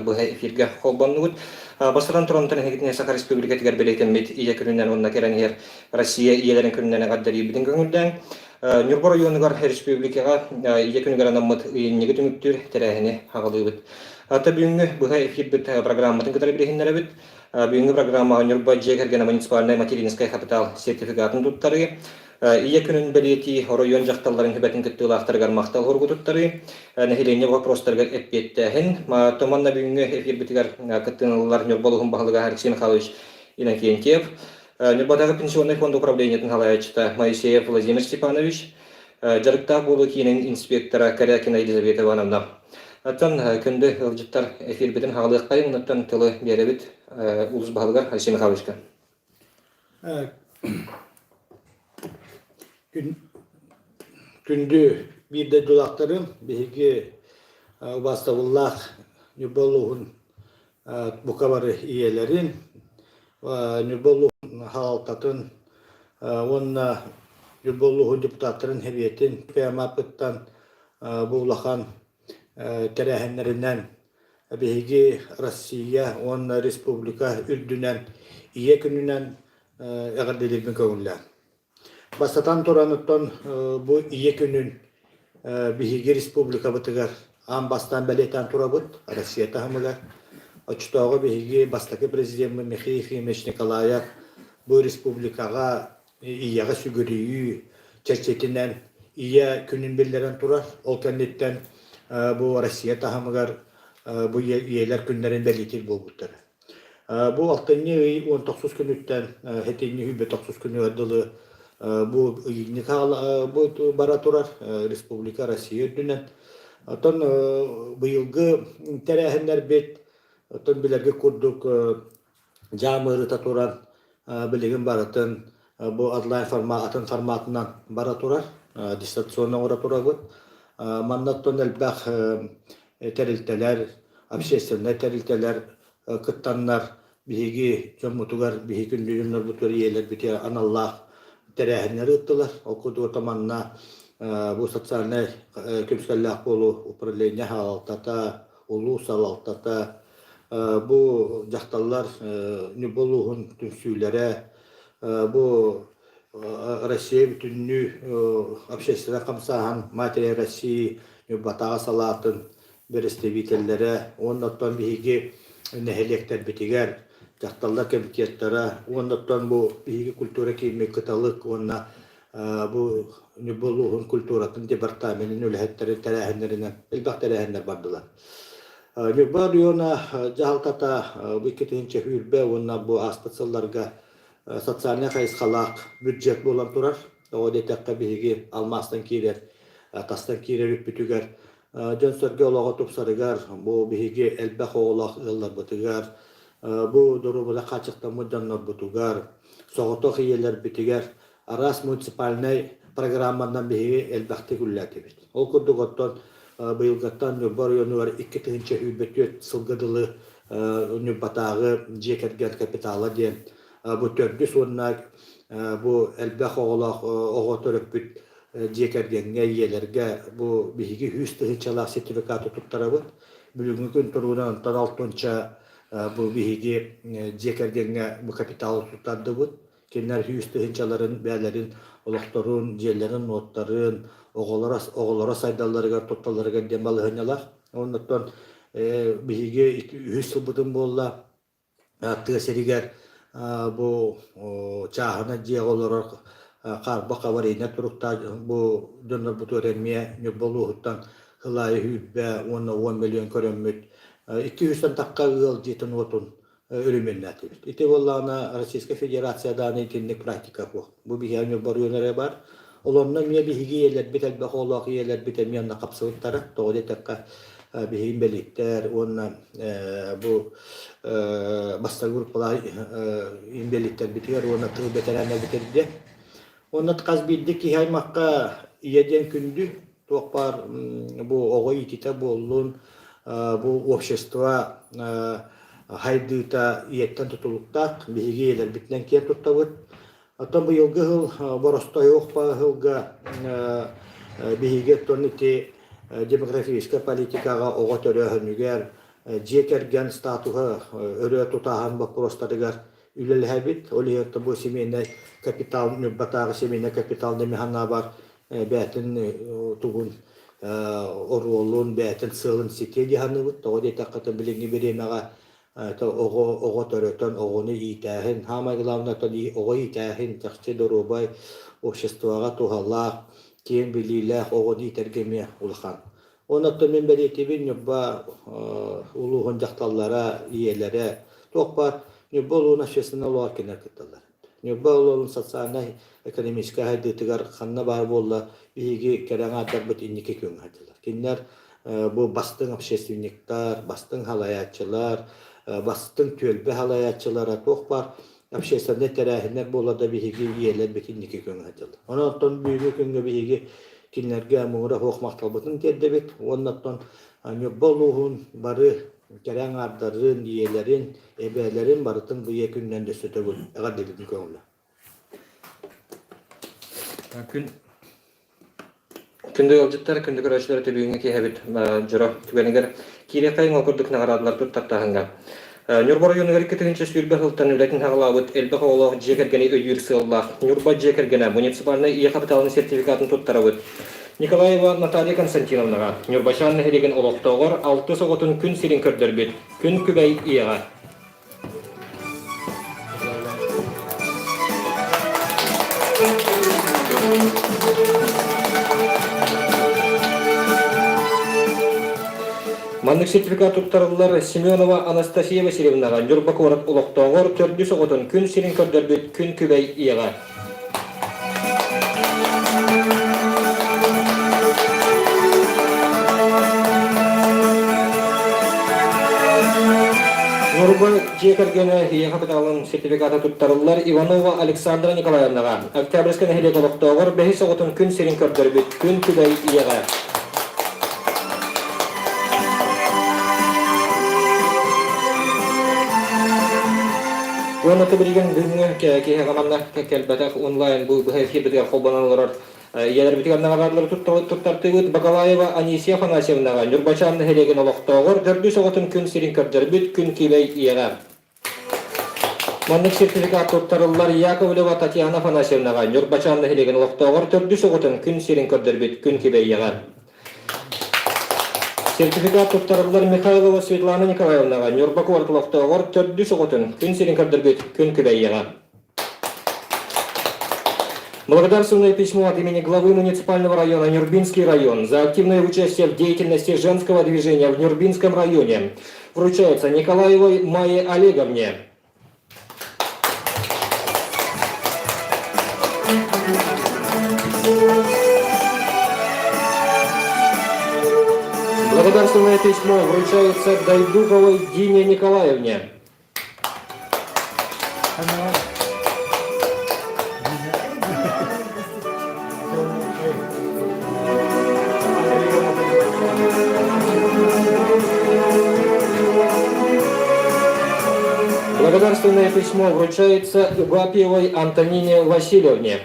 bu efirge холбаннут. Бастан Торонтон хегитне Саха Республика тигер белетемит ия күннән онна керен хер Россия ияләрен күннән гаддәри биден күңелдән. Нюрбор районугар республикага ия күнгәрән наммат иеннеге түмүктүр терәһене хагылыбыт. Ата бүгүнгү бу эфир бит программатын кытары бирәһеннәр бит. Бүгүнгү программа Нюрбор җегәргә муниципальная материнская капитал сертификатын туттары. Ия күнүн белети район жакталларын хөбәтен көттүле ахтаргар мактал хоргутуттары. Нәһилене вопростарга эппеттәһен. Томанна бүгүнгү эфир битигәр кыттыналар Нюрболугун баһалыга Алексей Михайлович Иннокентьев. Нюрбодагы пенсионный фонд управлениятын халаячта Моисеев Владимир Степанович. Жарыкта болу кийинен инспектора Корякина Елизавета Ивановна. Аттан күндө ылжыттар эфир битин хагалыккай унуттан тылы беребит улус баһалыга Алексей Михайловичка. Күндү бирде дулактарым биги бастабыллах Нюрболугун букабары иелерин Нюрболугун халалтатын онна Нюрболугун депутаттарын хебиетин пемапыттан булахан терәһеннәреннән биги Россия онна республика үрдүнән ие күнүнән эгерделибин көңүлләр. Бастатан тораныттан бу ие күнүн биги республика бытыгар ам бастан белетан турабыт Россия тахмыгар. Очтогы биги бастакы президент Михаил Ефимович Николаев бу республикага ияга сүгүрүйү чечетинен ие күнүн биллерен турар. Ол кеннеттен бу Россия тахмыгар бу иелер күннәрен белетил болбуттар. Бу 19 күнүттен хетинни хүбе 90 күнү адылы бу никал бу бара турар республика Россия дүнен. Отон быйылгы терәһеннәр бит отон билерге курдук жамырыта туран билеген баратын бу онлайн форматынан бара турар дистанционно ора турабыт. Маннаттон элбах терилтелер, общественный терилтелер кыттаннар биги жомутугар биги күндүнөр бутур иелер бите аналлах терәһеннәр ыттылар. Окуду таманна бу социальный көмскәлләк болу управление халалтата, улус халалтата бу жакталлар Нюрболугун түнсүләре бу Россия бүтүннү общественный камсахан материя России Нюрбатага салатын берестебителләре оннан биги нәһелектер битигәр жакталлар комитеттары оннан бу биги культура кийме кыталык онна бу Нюрболугун культуратын департаментин үлһәттерин терәһеннәреннән элбак терәһеннәр бардылар. Нюрбор района жалтата бу кетенче хүрбе онна бу аспытсылларга социальный хайсхалак бюджет булан турар. Одетәккә биги алмастан кирер, тастан кирер бүтүгәр. Жөнсөргө олого тупсарыгар бу биги элбак оолак ыллар бутугар. Бу дурубуда качыкта муданнар бутугар. Согото хиелер битигәр. Арас муниципальный программадан биги элбакты күлләтебит. Ол курдуготтон быйылгаттан Нюрбор районугар 2-нче хүбөтөт сылгыдылы Нюрбатагы жекерген капиталы ден. Бу төрдү соннак бу элбак оолак оготорөпүт жекергенге иелерге бу биги 100 сертификаты туттарабыт. Бүгүнкү күн туруунан 6-нча бу биги жекергенге бу капиталы туттардыбыт. Кинер 100 бәләрин олохторун, жерлерин, ноттарын, оголора сайдалларыгар, тотталарыгар демалыгынялар. Оннан биги 100 бутун болла тыгасеригер бу чахана жеголор карбак аварийне турукта бу дөннөр бутуренме Нюрболугуттан хылай хүббе 10 миллион көрөммүт 200 такка ыл жетин отун өрүмөннәтир. Ите боллана Российская Федерацияда нетинник практика бу. Бу биге Нюрбор районуна бар. Олонна мия биги елер бител бахолак елер бител миянна капсылыктары тоғыды такка бигин белиттер онна бу баста группалар имбелиттер битер онна тыл бетерәннәр битерде. Онна тқаз биддик ки хаймакка иеден күндү тоқпар бу огой итите боллун бу общество хайдыта иеттен тутулуктак биги елер битнен кер туттабыт. Аттан бу елгы хыл боростой оқпа хылга биге тоннити демографическая политикага ого төрөһөнүгер Jekergen statuha örü tutahan baprostadıgar ülelhebit oliyakta bu semine kapital nübbatağı semine kapital demihanna var betin tugun orolun betin sığın sitedi hanıbıt o de takata bilingi biremaga ta ogo törötön ogonu itahin hamaglavna tadi ogo itahin takçe dorobay обществоға тухалла кем билиле огону итергеме улхан онотто мен беретибин нюбба улугун жакталлара иелере токпар нюбба улуна шесина улуа кенер кытталар нюбба улуун социальный экономический хайдытыгар ханна бар болла биги керең адарбыт иннике көң хайдылар кинер бу бастың общественниктар бастың халаячылар бастың төлбе халаячылара токпар общественный терәһинер болада биги иелер битиннике көң хайдылар онотон büyük көңгө биги кинлерге мура хохмакталбытын тердебит оннаттан нюббалугун бары керең ардарын иелерин эбелерин барытын бу күндөн дөсөтөгүл агадебитин көңүлө күндө олжуттар күндө көрөчүлөр төбүнгө киһебит жора түгенигер кире кайын окурдук нагарадылар туттартаһынга Нюрба району гарикетинче сүрбе хылтан үлетин хагалабыт элбе холох жекергени өйүр сыллах Нюрба жекергене муниципальный ие капиталын сертификатын туттарабыт Николаева Наталья Константиновнага Нюрбачан хелеген олоктогор 6 соготун күн сирин көрдөрбүт күн күбей ияга Маннык сертификат туттарылар Семенова Анастасия Васильевнага Нюрба корат олоктогор 4 соготун күн сирин көрдөрбүт күн күбей ияга Нюрба жекергене ие капиталын сертификаты туттарылар Иванова Александра Николаевнага Октябрьская хелек олоктогор 5 соготун күн сирин көрдөрбүт күн күбей ияга Онаты билген бүгүнгү кеhe каманна келбетек онлайн бу хебидер холбаналар иелер битигер нагарадлар туттартыбыт Бакалаева Анисия Афанасьевнага Нюрбачан хелеген олоктогор 4 соготун күн сирин көрдөрбүт күн кибей ияга Маннык сертификат туттарылар Яковлева Татьяна Афанасьевнага Нюрбачан хелеген олоктогор 4 соготун күн сирин көрдөрбүт күн кибей ияга Сертификат туттарылар Михайлова Светлана Николаевнага Нюрба кварталоктогор 4 соготун күн сирин көрдөрбүт күн күбей ияга Благодарственное письмо от имени главы муниципального района Нюрбинский район за активное участие в деятельности женского движения в Нюрбинском районе вручается Николаевой Майе Олеговне. Благодарственное письмо вручается Дайдуковой Дине Николаевне. Благодарственное письмо вручается Угапьевой Антонине Васильевне.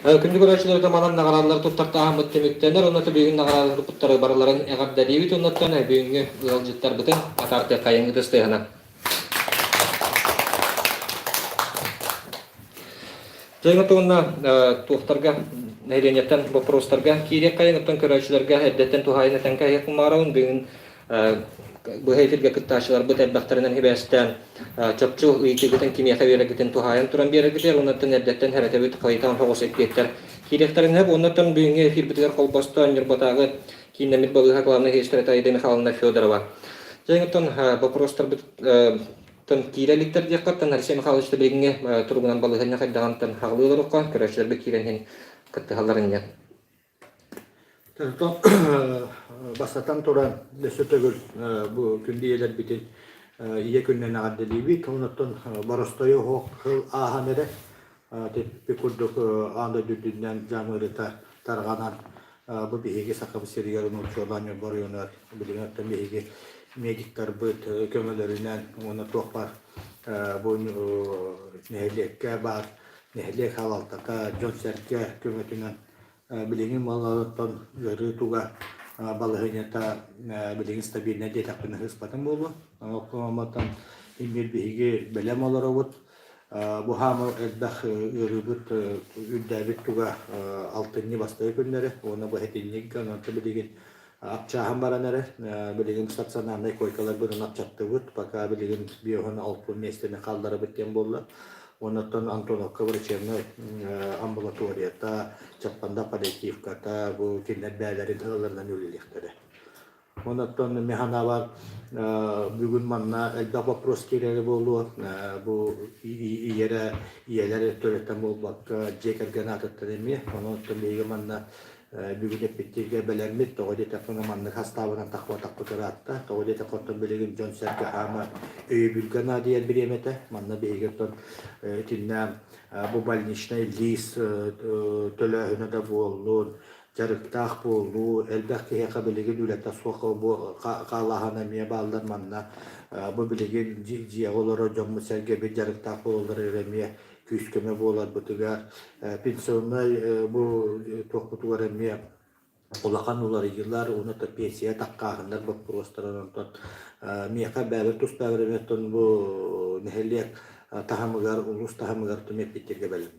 Күндү көрөчүлөр таманан нагаралар туттарта ахмыт темиктенер, онаты бүгүн нагаралар туттары барларын эгадда дейбит, онаттан бүгүнгү ылжыттар бытын атарты кайыңы тыстыгына. Жайгатугунна туhtарга нейленеттен вопростарга кирек кайыңыттан көрөчүлөргө эддеттен тухайына тенке якмараун бүгүн bu heyfirge kıttaşılar bu tedbaktarından hibestten çöpçü ıyıtıgıtın kimyata veregiten tuhayın turan beregiter onattan erdetten heretebit kayıtan hoğus etkiyetter. Kireklerin hep onattan büyüğüne efir bitiler kolbastan yırbatağı kinlemit balığı haklarını heşteretaydı Mikhailina Fyodorova. Jayıngıttan vaprostar tın kirelikler diyakattan Arsey Mikhailovich bilgine turgunan balığına kaydağıntan hağlılar oqa körəşlər bir kirenhin kıttıhalların ya. Basatan toran lösötөгүл bu күндиелер битин ие күннен агадделиби онуттан баростойо хыл аханере теппи курдук анда дүдүннен жаңырыта тарганан bu биһиги сакабы серигерин учурланыр борюнар билигаттан биһиги медиктар быт көмөлөрүнөн оны тохпар bu neheлекке бар nehli halaltaka Johnserke kömötünen bilingin mallardan görü tuga balahınyata bilingin stabilne de takpını hıspatın bolu. Okumamatan imir bihigi belem olaravut. Bu hamı elbaq ürübüt üddäbit tuga altınni bastığı günleri. Ona bu hetinlik kanatı bilingin apçağın baranları. Bilingin statsanarnay koykalar bunun apçattı bud. Baka bilingin biyohun altın mesleğine kaldırı bitten bolu. Ondan Antonovka врачебна амбулаторията чаппанда паллиативката бу киндер бәләрин хыллардан үлелектәре. Ondan mehana var bugün manna elbette вопрос kireli bolu bu iyeler töretten bol bak jeker ganat tedemi ondan bege manna bugün hep bittiğe belenmit toğde takına manna hastalıktan takva karatta toğde takottan belegen Johnson kahama bülgana diye bir yemete manna bege ton tinna bu balnişne lis tölehüne de bolun jarıktaq boldu elbette heka belegen dövletde soqa bu qalahana miye baldan manna bu belegen jiya olara jammu serge bir jarıktaq boldur eremiye küskeme bolar butugar pensionnay bu toqputugar emiye olakan ular yıllar onu da pensiya taqqağınlar bu prostoran miyaka bäber tus bäber emeton bu nehellek tahamıgar ulus tahamıgar tümet bitirge belem.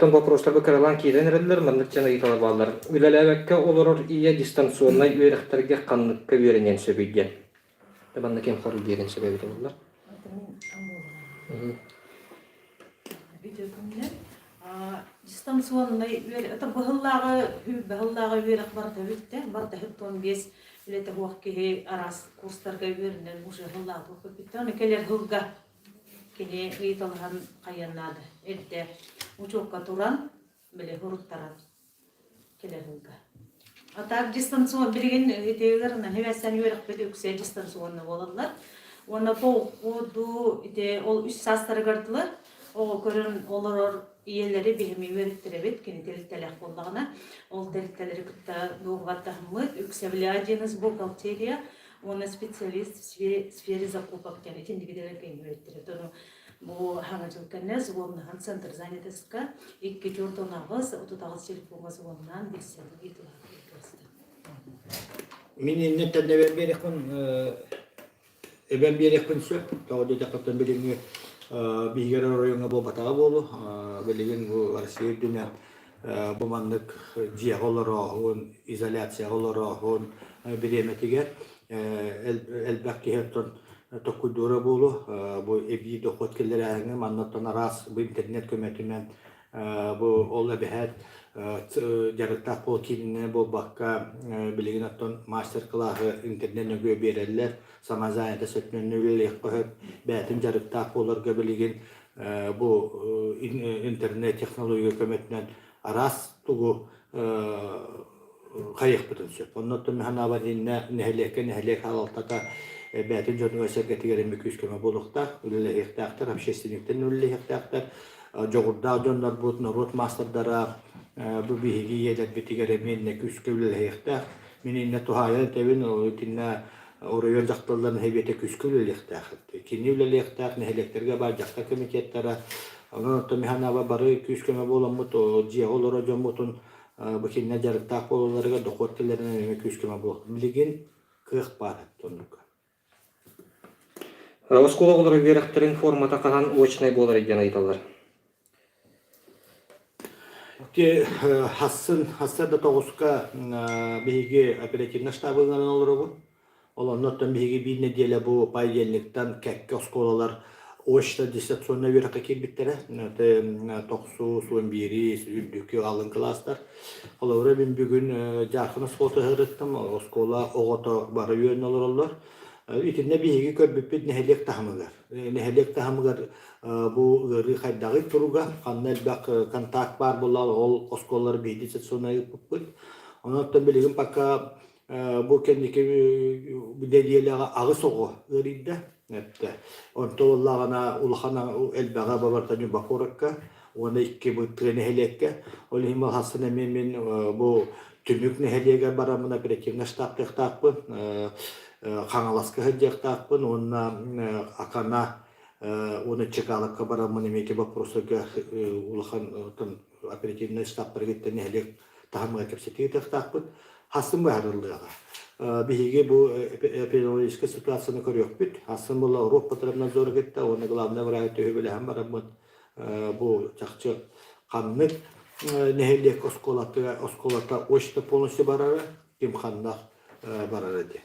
Тон вопростарга каралан кииден эреллер манныкчана италар баллар. Үлелебекке олорор ие дистанционнай үерехтерге канныкка үеренен сөбүйден. Табанна кем хору берен сөбөйдө булар. Дистанционный это бахыллага үерек барда битте. Барда хептон бес үлете хуакки арас курстарга үеренен уже хыллага тукуп битте. Аны келер хылга кене италган каяннады. Элде учокка туран биле хуруттаран келеринга. А так дистанцион билген этегерне хевестен юрак бедүксе дистанционны болалар. Оны тоғуду ите ол 3 састары кырдылар. О көрүн олорор иелери бихими вериттеребет кени телектелек боллагына. Ол телектелери кытта доғваттахмы үксевлядиныз бухгалтерия, он специалист в сфере закупок тени тендигидерге вериттерет. Bu hangacılıklarına zıvonluğun центр занятостька 2 журтонағыз, 30 телефонға зывонынан бексені етілі көрсті. Мен иннеттен эбен берекпін сөп, тауды тақыптан біліңі бейгер орайыңа бұл батаға болу, білігін бұл Россия дүнен бұл маңдық жияқ оларағын, изоляция оларағын біреметігер, әлбәк кейттен Токудура болу, bu evi dokut kelleri ağını manattan aras bu internet kömetinden bu ola bihat jarıkta pokinne bu bakka bilgin atton master class'ı internetten göbereller samazayda sökmünü öyle koyup betim jarıkta polarga bilgin bu internet teknoloji kömetinden aras tugu kayık butun söp. Ondan mehana var nehelek halaltaka Бәтін жөрнің өсерге тегерен мекүйіскеме болуқтар, үлілі хектақтар, общественниктен үлілі хектақтар, жоғырда жонлар бұтын рот мастырдара, бұл бейгі елер бетегерен меніне күске үлілі хектақ. Мен инне тухайын тәвін өтінне орайын жақталарын хебеті күске үлілі хектақ. Кені үлілі хектақ, нәхелектерге бар жақта комитеттара, оның өтті механаба бары күскеме болын мұт, жия олары жон мұтын бұл кенне жарықтақ болыларыға доқор келеріне күскеме болуқ. Білген қиық бар тұнық. Оскола олар үерехтерин формата калан очный болар экен айталар. Хассарда тоғызға бейге оперативна штабыңан олар бұл. Оларнаттан бейге бір неделя бұл пайдельниктен кәкке осколалар очта дистанционна үерекке келбеттері. Тоқсу, суын бері, үлдікі алын кластар. Олар мен бүгін жарқын осколты ғырыттым. Оскола оғыта бары үйен олар олар. İtinne bihigi körbüpüt nehelek tahamıgar. Nehelek tahamıgar bu gırı xaydağı turuga. Kanna elbaq kontak var bulal ol oskolları bihdi setsona yıpıpıt. Ondan bilgin pakka bu kendiki dediyeli ağı soğu gırıydı. Ondan ollağına ulağına elbağa babartanı bakorakka. Ona iki bu nehelekka. Olihim hasına memin bu tümük nehelege baramına operativna штаб Қаңаласқа хыджақтақпын, онна ақана Оны чекалыкка барамын эмеке вопросыга улахан оперативный штабтар кеттен элек тахамга кепсетиге тактакпыт хасын баарылыга. Биһиге бу эпидемиологический ситуацияны көрөкпүт. Хасын була Европа тарапынан зор кетти. Оны главный врач төбеле һәм барамын. Бу чакчы каннык нехелек осколата очта полностью барары, кимханнах барары де.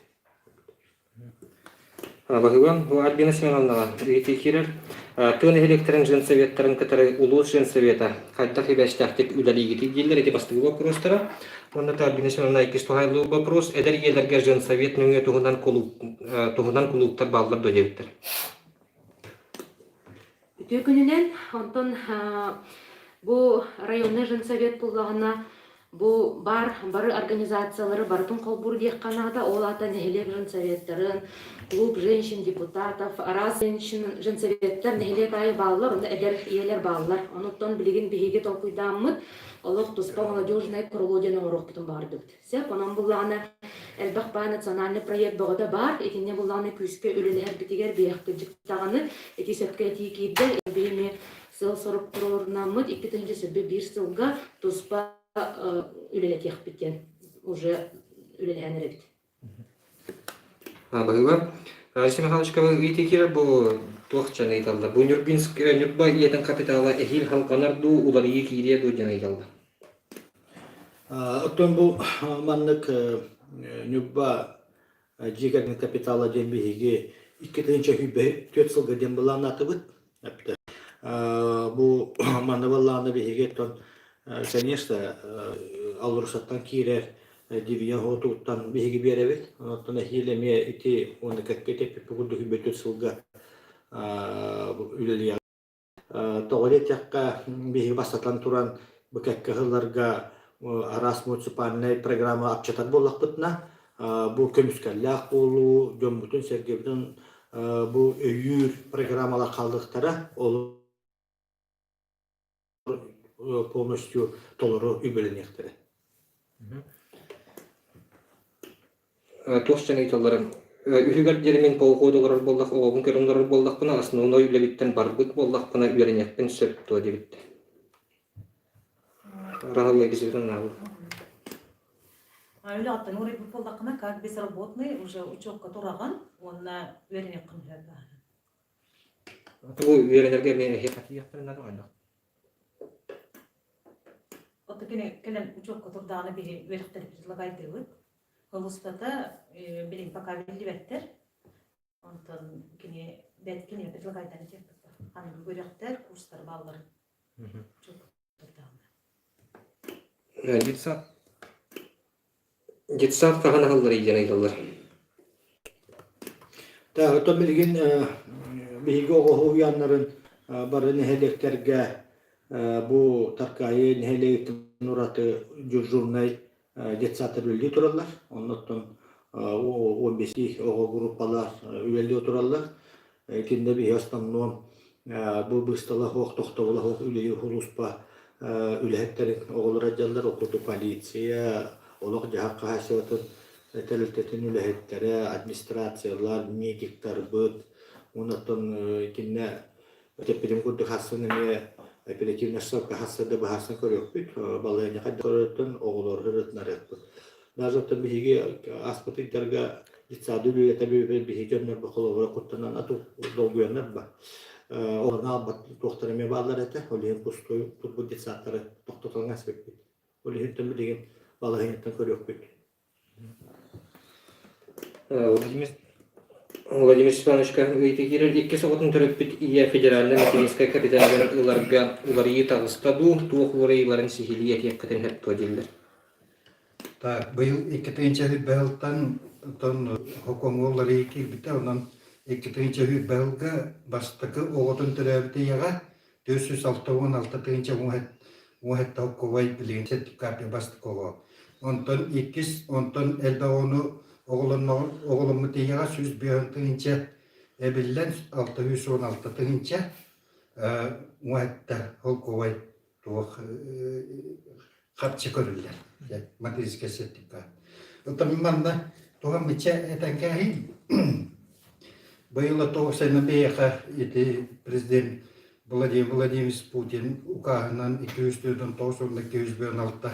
Багыган, бу Альбина Семеновна, ветикирер, төн электрен женсоветтарын кытары улус женсовета, кайдах ибәштәктик үләлигити дилер, эти бастыгы вопростара. Онда Альбина Семеновна икистохайлы вопрос, эдер елерге женсовет нүңе тугунан кулуктар баллар дөдевиттер. Төкүнүнен, онтон бу районный женсовет пуллагына бу бары организациялары бартын колбур диякканада ол ата нехелек женсоветтарын, клуб женщин депутатов, раз женсоветтер нехелек айы баллар, онда эдер иелер баллар. Онуттан билигин биһиге толкуйдааммыт, олох туспа молодежный крылоден орох бутун бардык. Сеп, онан булланы элбақпа национальный проект богода бар, этине булланы күскө үлелер битигер бияқты жықтағаны, эти сөпке эти кейдер, бейме сыл сорып тұрорнамыд, 2-нче сөбе 1 сылга туспа үлелет яқып біткен, уже үлеләнер бит. Багыган, Алексей Михайлович, ветикирер бу тоқчаны айталды. Бу Нюрбинск Нюрба иетен капиталы эхил халқанарду уларыйы кире ду жана айталды. Оттон бу маннык Нюрба жигерин капиталы дембиге 2-нче хүбе 4 сылга дем булан атыбыт. Бу маннавалланы биге тон конечно алурсаттан кирер дивия хотуттан биге беребит. Оттон хилеме ити оны каккете пугуду хүбе 4 сылга үлелия. Тоғылет яққа биге басатан туран бу каккаларга арас муниципальный программа апчатар боллақ бұтына. Бұл көміскәлләқ болу, жөмбүтін сәргебдің бұл өйір программалар қалдықтары ол полностью толыру үбеленектері. Тоқчаны айталары. Үхігер жермен полқодығырар болдақ, оғын көрімдірар болдақ бұна, основной үлебіттен барбыт болдақ бұна үйренекпен сөпті дебітті. Рағылы кезірдің нағыл. Öyle attın, orayı bir poldakına как безработный, уже учетка тураган, онна веренек кынларга. Бу үйренерге мен хекати яқтырын ады ойда. Отты келен учетка турдағаны бері веректер предлагайды өт. Холустата, білін пока белді бәттер. Онтан кене предлагайданы тектіпті. Ханым веректер, курстар баллар. Учетка турдағаны. Детсат кағана қалдыр еден айталар. Оттон білген биге оғы уянларын бары нехелектерге бұл таркайы нехелектің ұраты журнай детсатыр үлді тұралар. Оннаттан 15 оғы группалар үлді тұралар. Кенде бігі останнуым бұл бұстала хоқ тоқтауыла хоқ үлі хұлыспа үліхеттерін оғылыр аджалар, оқыты полиция, олық жағаққа хасыватын тәліктетін үліхеттері, администрациялар, медиктар бұд. Онаттан кенне теппеден күрді хасыны не оперативный штабқа хасыды бағасын көрек бұд. Балайны қайды көретін оғылыр ғырытнар етпұд. Нажаттан бігі аспытыдарға детсады үлі әтәбі бігі жөнлер бұқылығыра құттынан ату долгуянар ба. Оғырна албат тоқтарыме бағалар әті, олейін пұстой тұрбы детсаттары тоқтатылған әспек бұд. Олейін түмі деген балағынеттен көрек бұд. Владимир Степановичка өйтегерер 2 соғытын түріп бүт ия федеральный материнская капиталын ұларығы тағыстаду, туық ұларығыларын сихилия теккетін әтті өделдер. Бұл 2-нче бәлтан хокоңолары екербіті, онан 2-нче бәлгі бастықы оғытын түрәбіті яға 466-нче мұхетті хокковай білген сертификаты бастық оғы. Онтан 2, әлбә оны оғылымы тейяға 105-нче әбіллән 616-нче мұхетті хокковай туық қапчы көрілдер. Материнская сертификат. Оттан манна туған біче әтәнкәхин Быйыл тоғысайна бейеқа ити президент Владимир Владимирович Путин указынан 200-296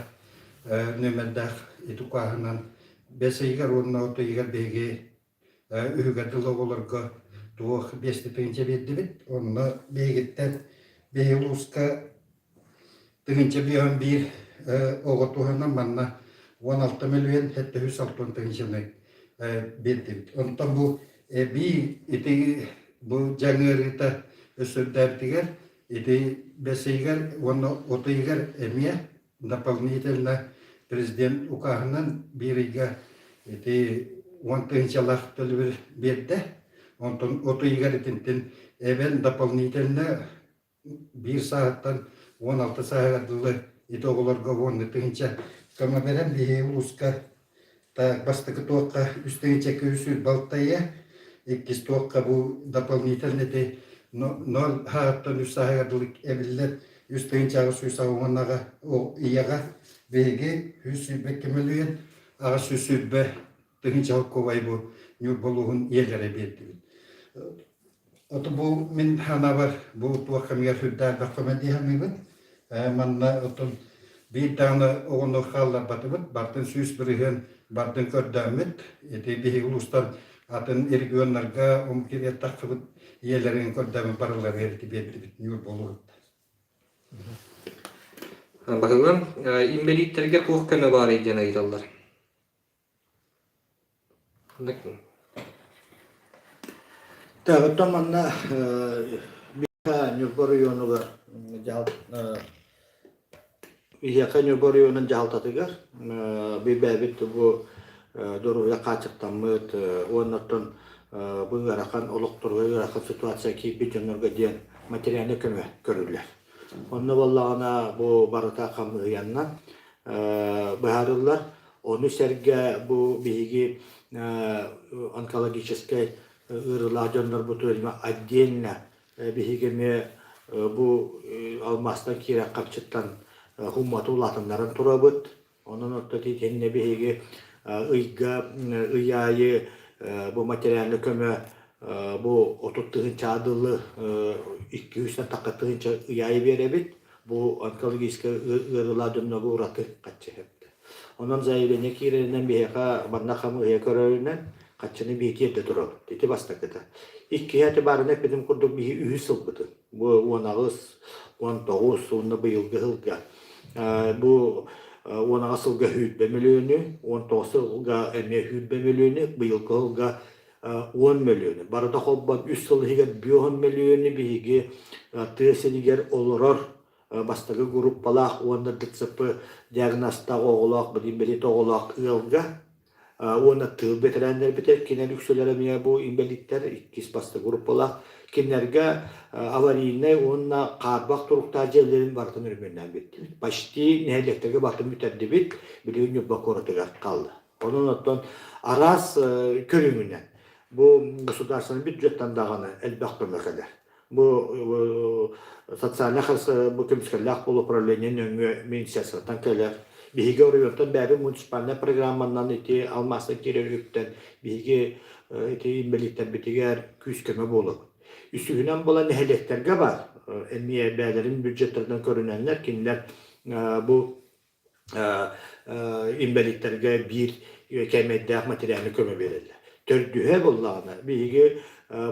нөмірдақ ити указынан бәсейгер орнына отыйгер беге үгәділі оларға туық бесті тыңча бедді бет. Онына бегеттен бейі ұлысқа тыңча бейін бір оғы туғанан манна 16 миллион 760 тыңчаны бедді бет. Онтан бұл би ити бұл жаңырыта өсірдәрдігер ити бәсейгер оны отыйгер әмия дополнительно президент указынан біріге ити 10 тыңчалақ төлі берді. Онтан отыйгер етінтін әбен дополнительно 1 сағаттан 16 сағатылы ити оғыларға 10 тыңча кама берем бейі ұлысқа бастықы тоққа үстіңче көсір балтайя 2 тоққа бұл дополнительно 0 сағаттан 3 сағатылық әбілер үстіңче ағыс үс ағуанаға ияға бейге 100 миллион ағыс үсірбі тыңча алқовай бұл нүр болуғын елері берді. Оты бұл мен хана бар бұл туаққамығар хүддар баққамады хамығын. Манна отын бір таңы оғыны қалар батыбыд, бартын сүйіс бірігін бартын көрдәмет. Еті бейгі ұлыстан атын эргионларға омкерия таққыбыд елерін көрдәмі барылар ерді берді нүр болуғын. Бағылым, имбелиттерге қуық көмі бар еден айдалар. Тағыттан манна Нюрбор районугар Ияқа Нюрбор районын жалтатыгар бейбәбет бұл дұруя қачықтан мұд оннаттан бұл ғарақан олықтырға ғарақан ситуация кейбі жонырға ден материалны көмі көрілер. Онны болағына бұл барыта қамығыяннан бұхарылар оны сәрге бұл бейгі онкологической ырыладжандар бұтырма отдельно бейгеме бұл алмастан кері қапчыттан хумату латындарын тұра бұд. Оның отты тетеніне бейге ұйайы бұл материалны көмі бұл отуттығын чадылы 200-тен тақаттығын ұйайы бере бет. Бұл онкологической ырыладжандар ұраты қатшы хепті. Onun zayiline kirenden bir heka bana kamu hekarlarından kaçını bir hediye durur. Dedi bastakta. İlk heyeti barına benim kurdum bir ühüsül budu. Bu 19 onda bu yıl gılga. Bu 16 hüdbe milyonu, 19 hüdbe milyonu, bu yıl gılga 10 milyonu. Barada hobban 3 yıl higet 10 milyonu bir hige tığseniger olurur. Бастағы группалақ, оны дыцыпы диагноста оғылақ, имбелит оғылақ ылға. Оны тыл бетерәндер бетер, кенер үксөлері мия бұл имбелиттер, 2 басты группалақ. Кенерге аварийный, оны қарбақ тұрықтар жерлерін бартын үрменнен бетті. Башти нәйлектерге бартын бүтерді бет, білеуін өбба қорытыға қалды. Onun оттан арас көріңінен. Бұл государственный бюджеттен дағаны әлбәқ көмекелер. Bu sosyallik bu kömüşkerlik bol upravleniya nömrü ministeriyadan keler. Bihiga orayondan bäri munisipalne programmandan iti almasın kerelükten bihiga iti imbelikten bitiger küskeme bolup. Üstügünen bolan nehelekterge var. Emniye bälerin büdjetlerden görünenler kinler bu imbelikterge bir kemedde materyalini köme verirler. Tördühe bollağına bihiga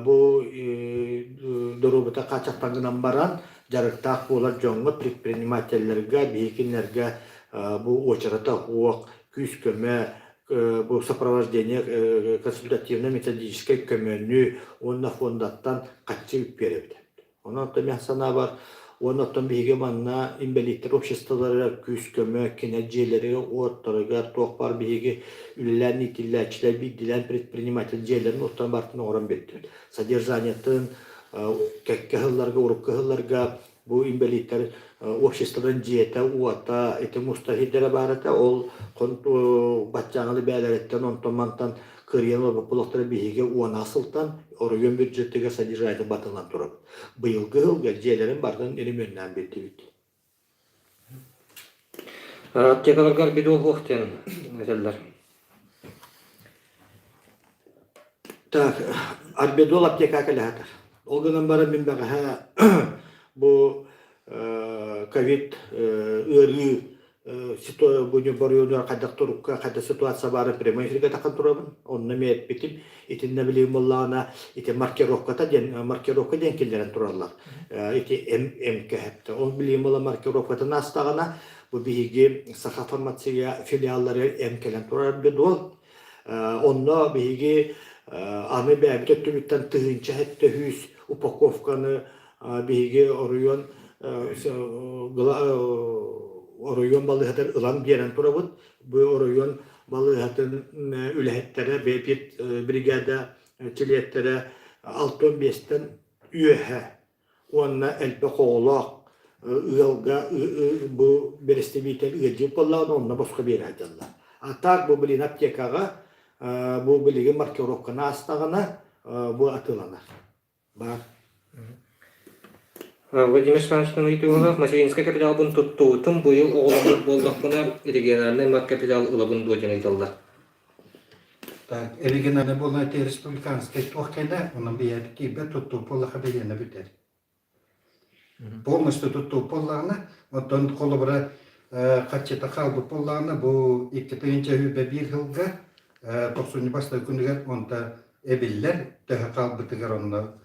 bu durumda kaçaktan baran jarıktaq bolar joңго предпринимательлерге бейкинлерге bu очарата хуак küskeme bu сопровождение консультативно-методической көмөнү онна фондаттан катчып беребди. Онан да сана бар. Оннан бейге манна инвалидтер обществолары küskeme кинежелери оттарыгар тоқпар бейге үлелерни тилләчләр бидиләр предпринимательлерин оттан бартын орын бетти. Содержаниятын кәккәһылләргә, уруккәһылләргә bu инвалидтер обществоларын жете уата эти мустахидләр барата ол батчаңылы бәләреттен онтомантан кырыялы булактар бейге уана сылтан орыгын бюджеттеге содержание батылан турып. Быйылгы жылга жерлерин бардан элементнен бетти бит. Текаларгар биду вақтен мәселелер. Так, Arbedol apteka kalahatar. O günün bara min baga bu COVID ırı sito bunu barıyorlar kadar turukka kadar situasyon var prema ifrika takın turabın. Onunla miyet bitim. İtin ne bileyim Allah'ına iti markerovkata den markerovka den killerin turarlar. İti emke hepte. On bileyim Allah markerovkata nastağına bu bihigi saha farmasiya filialları emkelen turar bedol. Onunla bihigi Ahmet Bey bir tümütten tığınca hette hüs upakovkanı bihigi oruyon oruyon balıhatır ılan biren turabut. Bu oruyon balıhatın ülehettere bepit brigada çiliyettere 6-15'ten üyehe. Onunla elbe koğulak ığılga bu bereste biten ığılcı kollağın onunla başka bir hacallar. Atak bu bilin aptekağa bu bilgi markerovkana astağına bu atılanır. Бар. Владимир Ивановичтың айтуынша, материнский капитал бун туттуутун быйыл оголомут болдокуна региональный мат капитал ылабын дуотен айталлар. Так, оригинальный был на этой республиканской тухкене, он объявит кибе тутту полаха бедена битер. Полностью тутту поллана, вот он колобра качета халбы поллана, бу иккетенче хүбе бир хылга, токсуни бастай күнігер, онда эбиллер, төһө халбы тыгар онна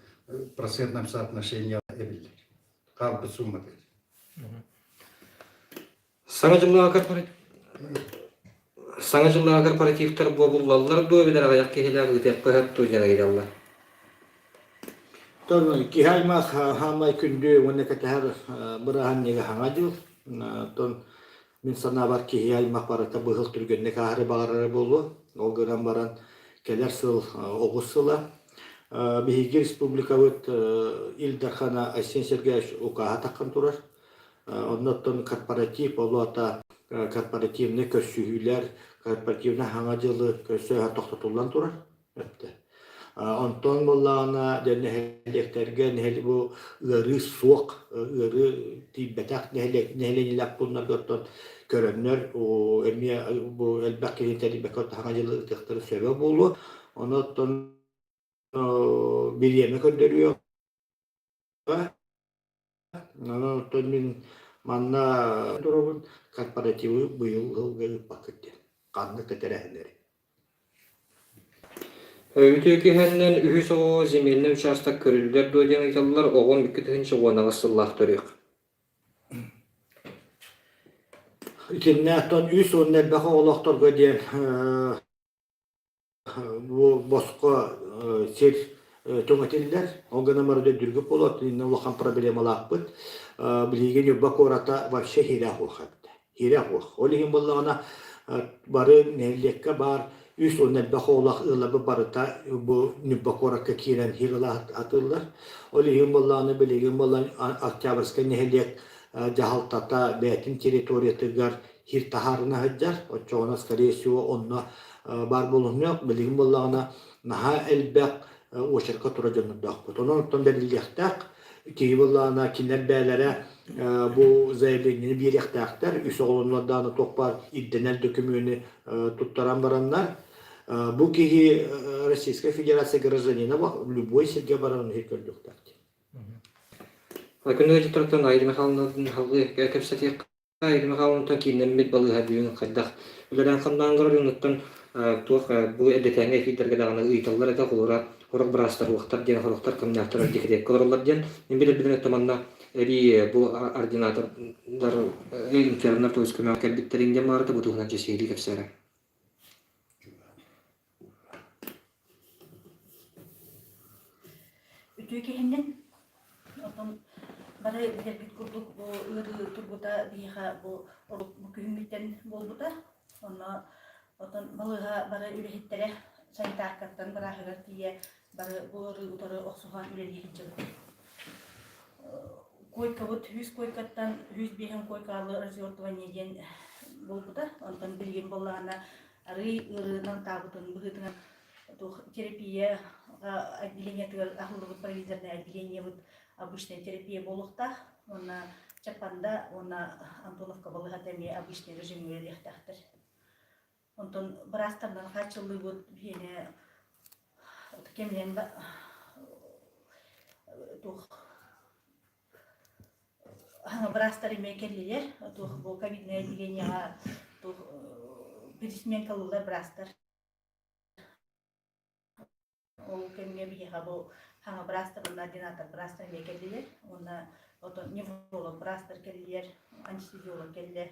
процентном соотношении эбиллер. Халбы сумма тыгар. Саңа жыллага корпоративтер болулалар дуобилер аяк кехилер үтеп кыһат туйжана гидаллар. Ton kihaymak hamay kündü onu katahar bırahan nega hangajıl. Ton min sana var kihaymak barata bıhıl türgünne kahre bağırları bolu. O gören baran keler sıl oğuz sıla. Bihigi Respublika vıt ildakhana Aysen Sergeyevич ukaha takkan turar. Ondan korporatif olu ata korporativne kösühüler, korporativne hangajılı kösühü toxtatullan turar. Ondan bollana denne helekterge bu ırı soğuk, ırı tibetak neheleniler bunlar götton körönler o emiye bu elbette teribekot hangajılı tıktırı sebep oldu. Ondan bir yemek gönderiyor. Ondan min manna durumun korporatifi bu yıl gelip paketi. Kanlı keterehenleri. Ütükihenden ühüs o zemeline uçastak körülüler duoten aytallar, oğon bükütünçe oğanağı sıllah duruyor. İkinnäton üs onne baha olaqtorga diyen bu bosko sir tomatiller ogana marda dürgüp olat inne ulaqan problemalar bit bilegen yubak orata вообще hirah oxat hirah ox olihim bollana bары nellekka bar üs onne baha olaq ılabı barıta bu nubak oraka kiren hirlah atıllar olihim bollana bilegen bollan Oktyabrska nellek Jahaltata betin territoriyatıgar hir taharına haccar o çoğuna скорее всего onunla bar bulunuyor bilgin bollağına naha elbek o şirket turacağını dağıt. Onun belirleyecek ki bollağına kinler beylere bu zayıflığını bir yaktaklar üs oğlunlardan topar iddenel dökümünü tuttaran baranlar bu ki Российская Федерация гражданина любой сельге баранын hekörlükler. Күнү жыттыртан Айры Михайловнун халгы кепсетек Айры Михайловнун кинеммит балыга бүйүн кайдак. Улардан кандангыр юнуттан туох бу эдетеңе фитерге дагана ыйталлар эте кулура хорок брастар уктар ден хороктар камнактар дикрек колорлар ден. Мен биле таманна эби бу ординаторлар интернет тоскуна калбиттеринге марды бу тугунан жесейди кепсере. Ütükihenden oton Bari dergit kurduk bu ırı turguta diha bu kühümitten bolbuta. Onu oton balığa bari ülehittere sanitarkattan bırakırlar diye bari bu ırı utarı oksuhan ülelihince. Koykavut 100 koykattan 100 bihem koykalı razyortvaniyeden bolbuta. Ondan bilgin bolağına arı ırınan tabutun bıhıtına терапия отделение ахылдыгы провизорное отделение вот обычная терапия болукта она Чапанда она Антоновка балыгатами обычный режим өлехтахтыр. Онтон брастардан хачылы вот бене кемлен тух брастар име келлилер тух бу ковидное дегенега тух пересменкалылар брастар ол кемге бияга бу хана брастар ординатор брастар име келлилер онда невролог брастар келлилер анестезиолог келле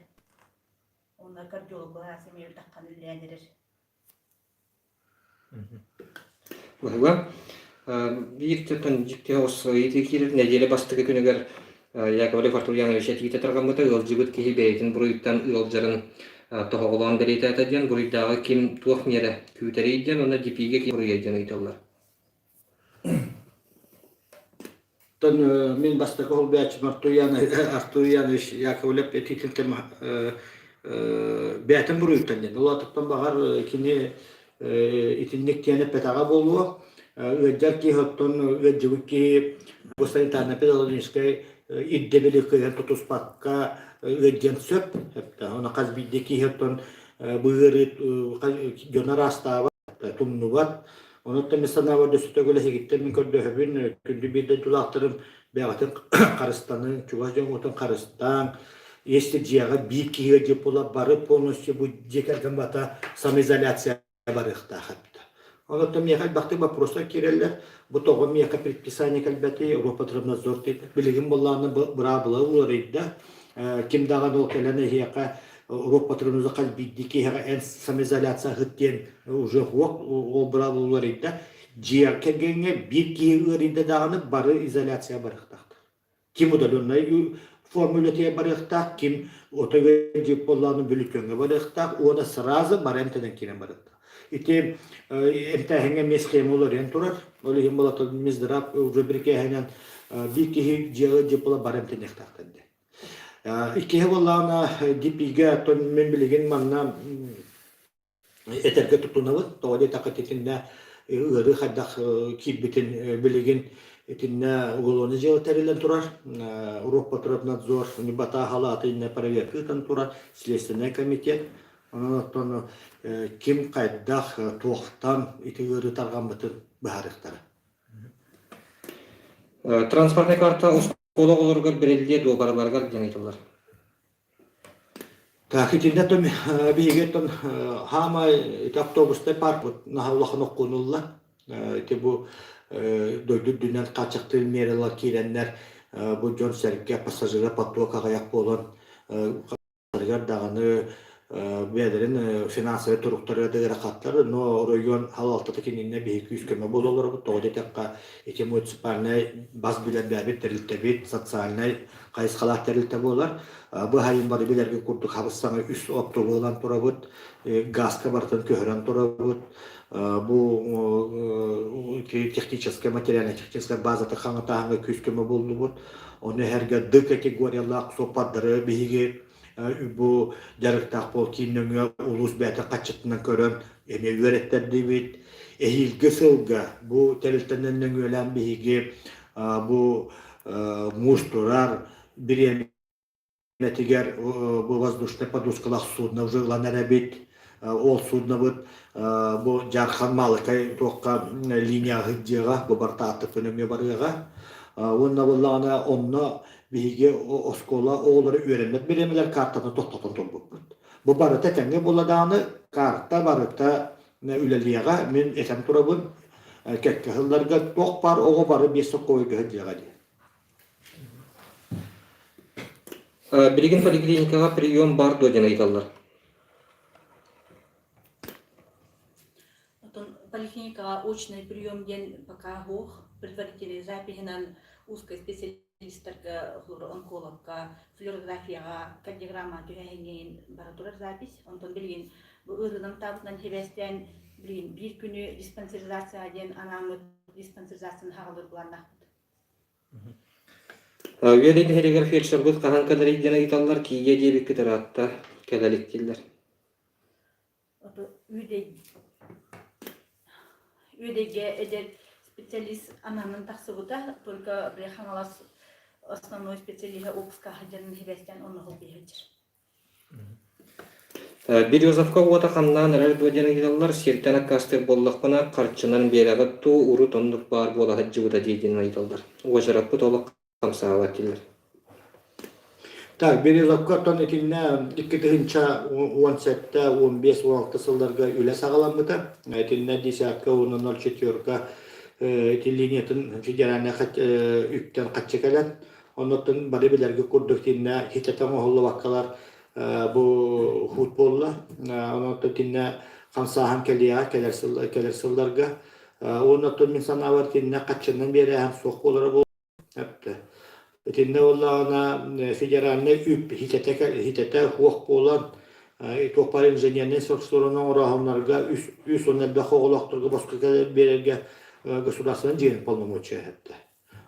онда кардиолог брастар име таккан илленер Уһуга биир тутун жикте осы итекилер неделе бастыгы күнүгер Яковлев Артур Янович этиките таргамыта ылжыбыт киһи бэйитин буруйуттан ылжарын тоһоголоон берейтээтэ диэн буруйдааҕы ким туох миэре күүтэрий диэн онна дипиге ким буруйа диэн ыйталлар. Мен бастакы ол бәчим Артур Янович Яковлев этикилтем бәтин буруйуттан диэн. Ол атыптан бағар кини итинник тиэне петаға болуо. Ыджар ки хоттон ыджыбык ки бу санитарно-педагогической иддебели кыйын тутуспакка ыджен сөп. Оны казбидде ки хоттон быгырыт жонар астаава тумнубат. Оны томестанава дөсөтөгөлө хегиттер мен көрдөһөбүн күндү бирде тулактырым бягатын карыстанын чугас жоңотун карыстан если жияга бир киге жеп була барып полностью бу жекерген бата самоизоляция барыхта хатта. Оны то мне бакты вопроса киреллер, бу того мне предписание калбати Европатребнадзор дейт. Билигин болланы бра була уларыйда. Ким даган ол келене хияка Европатребнадзор калбидди кига эн самоизоляция хыттен уже хок ол бра уларыйда. Жия кегенге бир киге даганы бары изоляция барыхта. Ким удаленный формулете барыхта, ким отове жеп болланы бүлүкөнгө барыхта, оны сразу барентеден кирен барыхта. Ити эмтәһеңе мескем олар ен турар. Олы хим болата миздирап уже бирке хәнән бир киһи җыгы җыпла барам тенек тактанды. Икеһе боллана дипиге тон мен билеген манна этерге тутунабы. Тоғады тақатетинне ыры хаддах киббитин билеген этинне уголовный дел терелен турар. Европатребнадзор небата халатынне проверкытан турар. Следственный комитет. Онотон ким кайдах туохтан итигери таргамбытын бахарыктары. Транспортный карта оскологолоргар берилде добарларгар диэн айталлар. Тахитинде том бигеттон хама автобусте парк нахаллахын оккунулла. Ити бу дойду дүнен качыктыл мерелар киреннер бу жон серге пассажира потокага як болон даганы бәдерин финансовый туруктары дегер каттар, но район халалты текинне бейик үскөмө бололор бу тоодетекка эти муниципальный баз билен бәбит терилтебит социальный кайсалах терилте болар. Бу хайын бары билерге курдук хабыссаңа үс оптолуган турабыт, газка бартын көһөрөн турабыт. Бу техническая материальная техническая база тахаңа күскөмө болдубут. Оны һәргә Д категориялак сопаддары биге bu jarıktaq bol kinöngö ulus bäte qaçytyndan körön eme öğretler debit ehilge sılga bu teltenden ölen bigi bu musturar birenetiger bu воздушный подушкалах судна уже ланарабит ол судна bu jarхан malыкай тоққа линия гыдjыга bu бартаты фөнөмө барыга онна боллана онна биге оскола оолары öğrenmek bilemeler kartаны тоқтатан толбуп. Бу бары тетеңге буладаны карта барыта үлелияга мен этем турабын кекке хылларга тоқ бар ого бары бесі койга хыдыга ди. Билигин поликлиникага прием бар доден айталлар. Поликлиникага очный прием ден пока хох предварительный записинан узкой специалисттерге онкологка флюорографияга кардиограмма түһәңген баратурар запись онтон билген бу ырыным табынан хебестен билген бир күнү диспансеризация ден анамы диспансеризацияны хагалыр буланнак. Үелин херегер фельдшер бут кахан кадары ден айталлар кийге дебик китератта келеликтилер. Үдеге эдер специалист анамын таксыбыта только бреханалас основной специалист опуска хаджанын хебестен онны хол бейхеджер. Березовка уота хамнан эрер дуадяны гидаллар сертана кастер боллақпана қарчынан берагатту уру тондук бар бола хаджыбыта дейдин айталдар. Ожараппы толық камсаават дилер. Так, Березовка тон этинне 2017, 15, 16 сылдарга үле сагаламбыта. Этинне 10-ка, 04-ка этилинетин федеральный үктен катчекален. Оннотун бары билерге курдук тинне хитетен оголу баккалар бу футболла. Оннотун тинне камсахан келия келер сылдарга. Оннотун мен санавар тинне катчынан бери һәм соқ болары бол. Тинне оллана федеральный үп хитете хуак болан топар инженерный сорсторунан ораханларга үс оннелбе хоголоктурга босқа берерге государственный жиен полномочия хетте.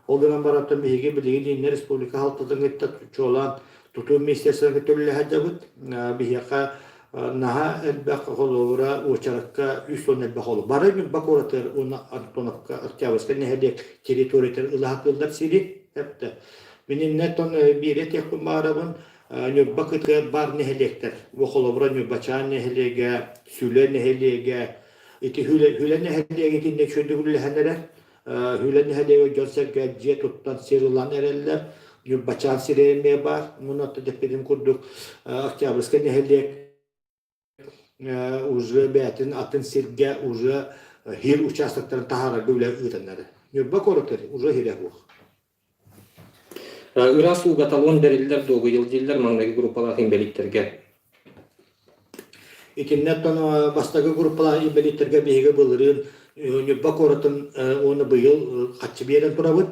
Олдан бараттан биһиге билигин республика халтатын гетте чолан туту министерствоға төлле хаджабыт биһига наха элбек холора очаракка үс оннелбе холу. Бары gün бакоратер уна Антоновка Октябрьская нехедек территориятер ылахакылдар сири хепте. Минин нетон бире техпун барабын нөббакытыр бар нехелектер. Вохолобра нөббачан нехелеге, сүле нехелеге, ити хүле нехелеге тинне чөнді хүллехенлер, хүле нехелеге жонсерге же туттан серылан эреллер, нөббачан сиреме бар, мунатты депедим курдук Октябрьская нехелег уже бәтін атын серге уже хир участоктарын тахара гөвле ытанлары. Нөббакоротыр уже хире бух. Ырас уга талон берилдер догу йылдиллер маңдагы группалар имбеликтерге. Итиннеттон бастагы группалар имбеликтерге биһиге былырын нөббакоротын оны быйыл катчы берен турабыт.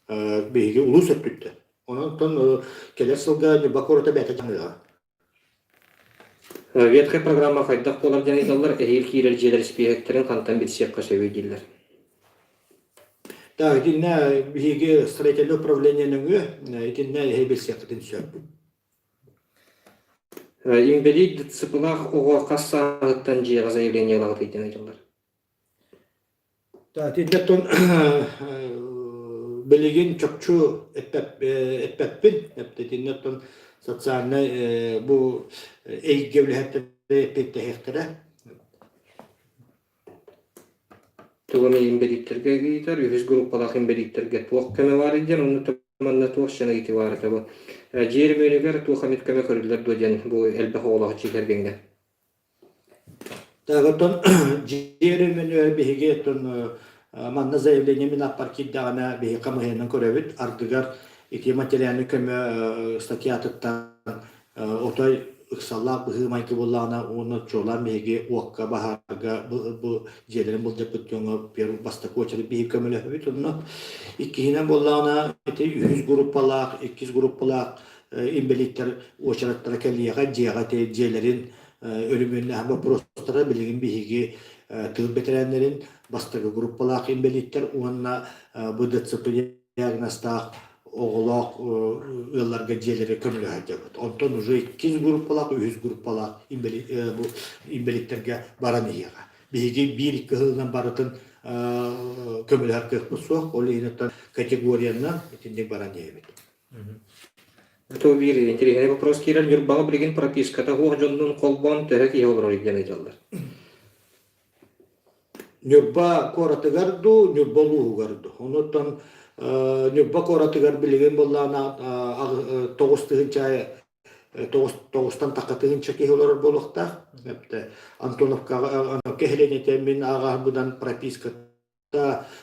Биһиге улус өттүттү. Онтон келер сылга нөббакорота бәте жаңыга. Ветхая программа хайдах болар жаныйдалар эхил кирер жедер спиектерин кантан битсекка сөйдиллер. Да, итинне биһиге строительный управление нөңү, итинне хебелсектин сөп. Имбелик дыцыпылах ого кассагыттан жига заявление лагыт эйтен айтылар. Да, итиннеттон билигин чокчу этпеппин, итиннеттон социальный бу эйгевлехетте петтехтере. Тугуме имбеликтерге гейтер, үз группалах имбеликтерге туак кеме бар иден, уну таманна туак жана гейти бар табы. Жер бөлігер туахамет кеме көрілдер доден, бұл әлбі хоғалағы чекергенге. Тағытын жері мен өрбіге манна заявление мен аппаркиддағына бейі қамығынан көрәбіт, ардығар ити материалны көмі статьятыттан отой ықсаллақ бұғы майкі болағына оны чолан бейге уаққа бағарға бұл жерлерін бұл жапыт жоңы перу бастық очыры бейі көмілі өбіт. Оны иккihinen болағына 100 группалақ, 200 группалақ имбеликтер очыраттара кәлияға жеға жерлерін ölümünü hem prostara bilgin bihigi tıp veteranların bastığı gruppalar imbelikler onunla bu da diagnostak oğlak yıllar geceleri kömürü harcadı. Ondan уже 200 gruppalar, 100 gruppalar bu imbeliklerge baranıya. Bihigi bir iki yıldan baratın kömürü harcadı soğuk. Olayınıtan kategoriyandan etinde baranıya. Это вири, интересный вопрос, Кирилл, Юрбага Бригин прописка того, Джоннун Колбан, Тегек его роли для начала. Нюрба коратыгарду, нюрбалу гарду. Онуттан нюрба коратыгар билеген боллана 9-тан тақатыгынча кехолар болуқта. Антоновка кехленете мен ағарбыдан прописка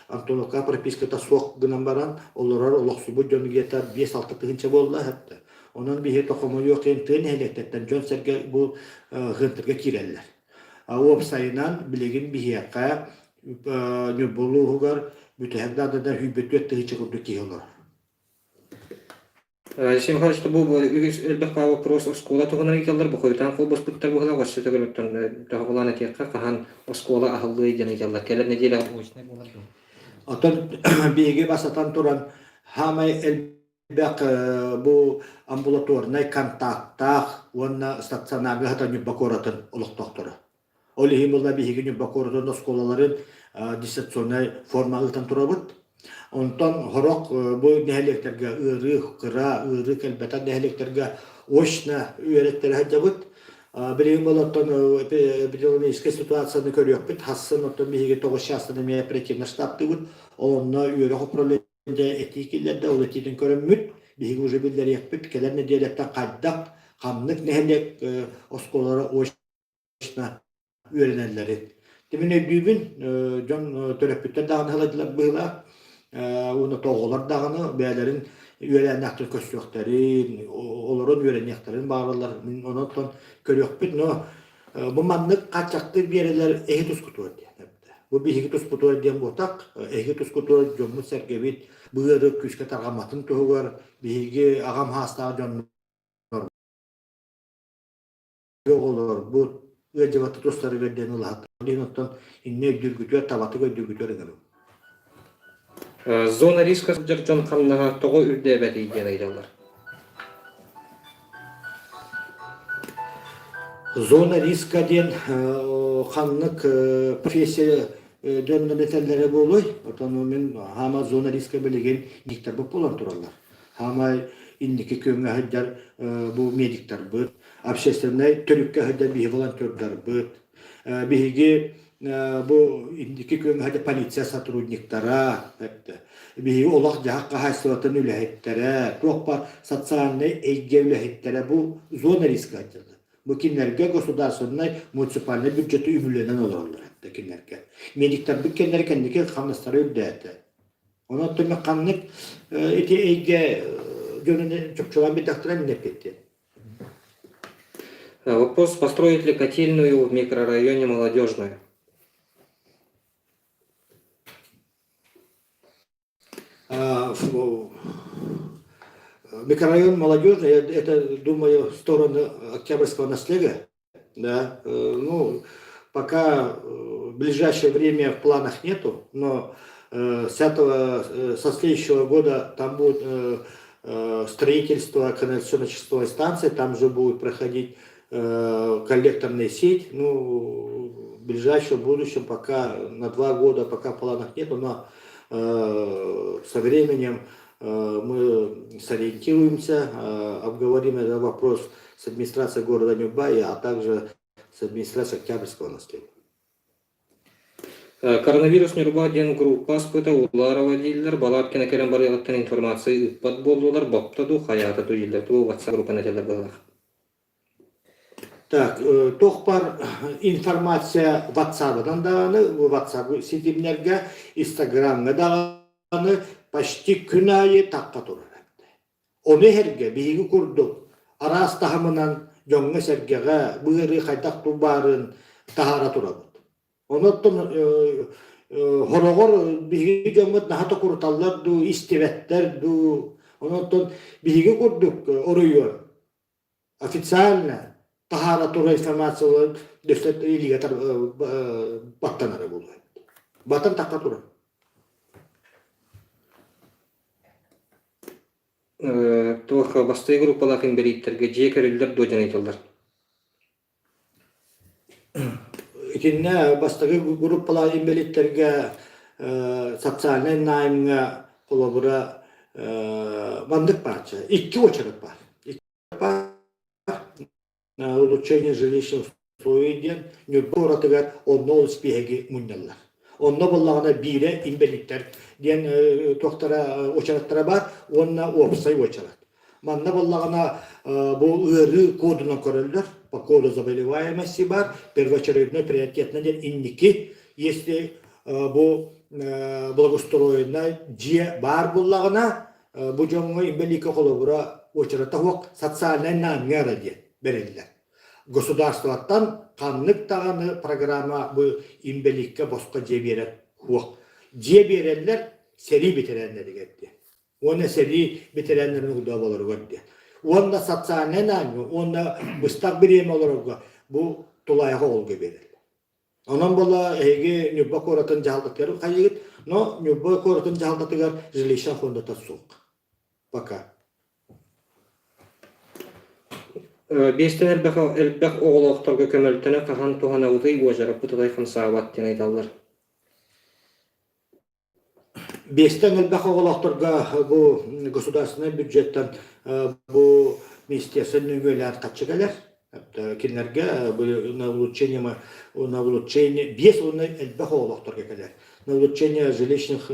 Антоновка прописката соқ гынан баран, оларар олақсубу жөмігета 5-6 тыгынча болла хәтті. Onun bir tohumu yok entini helektetten Jonsерге bu hıntırga kirerler. O sayınan bilegin bir yaka nübolu hugar mütehedda da hübbet öttüğü çıkırdı ki olur. Сен хочешь, чтобы элбэхка вопрос школа тогона икелдер бухойтан фол боспуттар бухла гашты төгөлөттөн тагылана текка кахан школа ахыллы жана келла келер неделе очне болду. Atan biege basatan turan hamay elbek bu ambulatornay kontaktak onna statsionaga hata nübbakoratın oluq doktoru. Olihimulda biege nübbakoratın skolaların disseksiyonay formalıtan turabıt. Ondan horok bu nehelekterge ırı, kıra, ırı kelbeten nehelekterge oşna üyeretleri hacabıt. Birinci bolottan bilimleşke situasyonu görüyor bit. Hassan otan bir toğuz şahsını meye pretimler staptı bud. Onunla üyere hoprolende etikillerde ol etidin körümmüt. Bir ucu billeri yapıp keler ne diyerekten kaydak. Kamlık nehelek oskolara oşna üyerenelleri. Demine dübün John törepütten dağını haladılar bıyla. Onu toğular dağını beylerin üyelerin aktör köstüyokları, olurun üyereneklerin bağlılar. Onu ton körüyok bit. Bu manlık kaçaktı bir yerler ehitus kutu diye. Bu bir ehitus kutu diyen botak. Ehitus kutu jomu sergevit. Bıyırı küçük targamatın tuğur. Bir ağam hasta John olur. Bu Öcevatı dostları verdiğini ulat. Dinottan inne dürgütüyor, tavatı dürgütüyor edelim. Zona riska sıcak John kannaha toğu ürdebeti diyen aydalar. Zona riska diyen kanlık profesiya dönme metalleri buluy. Otonomin hama zona riska belirgen miktar bu polan turallar. Hama indiki kömge haddar bu medikler bu. Общественный төрүккө хәдә бии волонтерлар быт. Биги бу индики көң хәдә полиция сотрудниктара хәтта. Биги олак жакка хайсылатын үләһеттәре, токпа социальный эйгәүләһеттәре бу зона риска айтылды. Бу кинләргә государственный муниципальный бюджеты үбүләнән оларлар хәтта кинләргә. Медиктар бу кинләр кәндәге ханыстары үлдәте. Оны төмә канлык эти эйгә жөнүндө чөкчөләр бит докторлар дип кетти. Вопрос, построить ли котельную в микрорайоне Молодежное? Микрорайон Молодежный, это, думаю, в сторону Октябрьского наследия. Да? Пока в ближайшее время в планах нету, но со следующего года там будет строительство канализационно-чистовой станции, там же будет проходить коллекторная сеть, в ближайшем будущем, пока на 2 года, пока в планах нету, но со временем мы сориентируемся, обговорим этот вопрос с администрацией города Нюрбая, а также с администрацией Октябрьского наследия. Коронавирус Нюрбаден группа спыта уларова дилдер, балар кенекерен барыгыттан информация ыппат болдулар, баптаду, хаята туилдер, ту WhatsApp группана телер балар. Так, тохпар информация WhatsApp-дан дағаны, WhatsApp сетимлерге, Instagram-ға дағаны почти күн айы таққа тұрар. Оны herge биги курдук. Арас тахымынан жоңга сергеге быыры кайтак тубарын тахара турабыт. Оноттон хорогор биги жоңга нахата курталлар ду, истебеттер ду. Оноттон биги курдук оруйор. Официально тахара тура информациялар дөстөт илигатар баттанары болду. Баттан таққа тура. Туаха басты группаларын бериттерге жекерилдер дойдан айтылдар. Итинне бастагы группаларын бериттерге социальный наймга колобура мандык барча. 2 очередь бар. На улучшение жилищных условий Нюрборатыгар онно успехи муняллар. Онно боллагана бире инвалидтер ден тоқтара очараттара бар, онна опсай очарат. Манна боллагана бу ыры кодуна көрөлдөр, по коду заболеваемости бар, первоочередной приоритетный ден инники, если бу благоустроенный же бар боллагана, бу жоңго инвалидка колобура очарата хок социальный намера ден берилдер. Государствоттан канлык таганы программа бу имбеликке босқа же берет хуак. Же берелер сери битеренлер дегенде. Оны сери битеренлерин угда болор гөнде. Онда социальный нами, онда быстак берем олорга бу тулайга олга берел. Онан бола эге нюбба коратын жалдыктары кайыгыт, но нюбба коратын жалдыктар жилища фонда тасук. Пока. Бестен элбэх оголоқтарга көмөлтөне кахан тухана утай уажарап бутудай хамсаават ден айталдар. Бестен элбэх оголоқтарга бу государственный бюджеттен бу министерство нөмөлөр качыгалар. Кинерге на улучшение без он элбахолохторга келер. На улучшение жилищных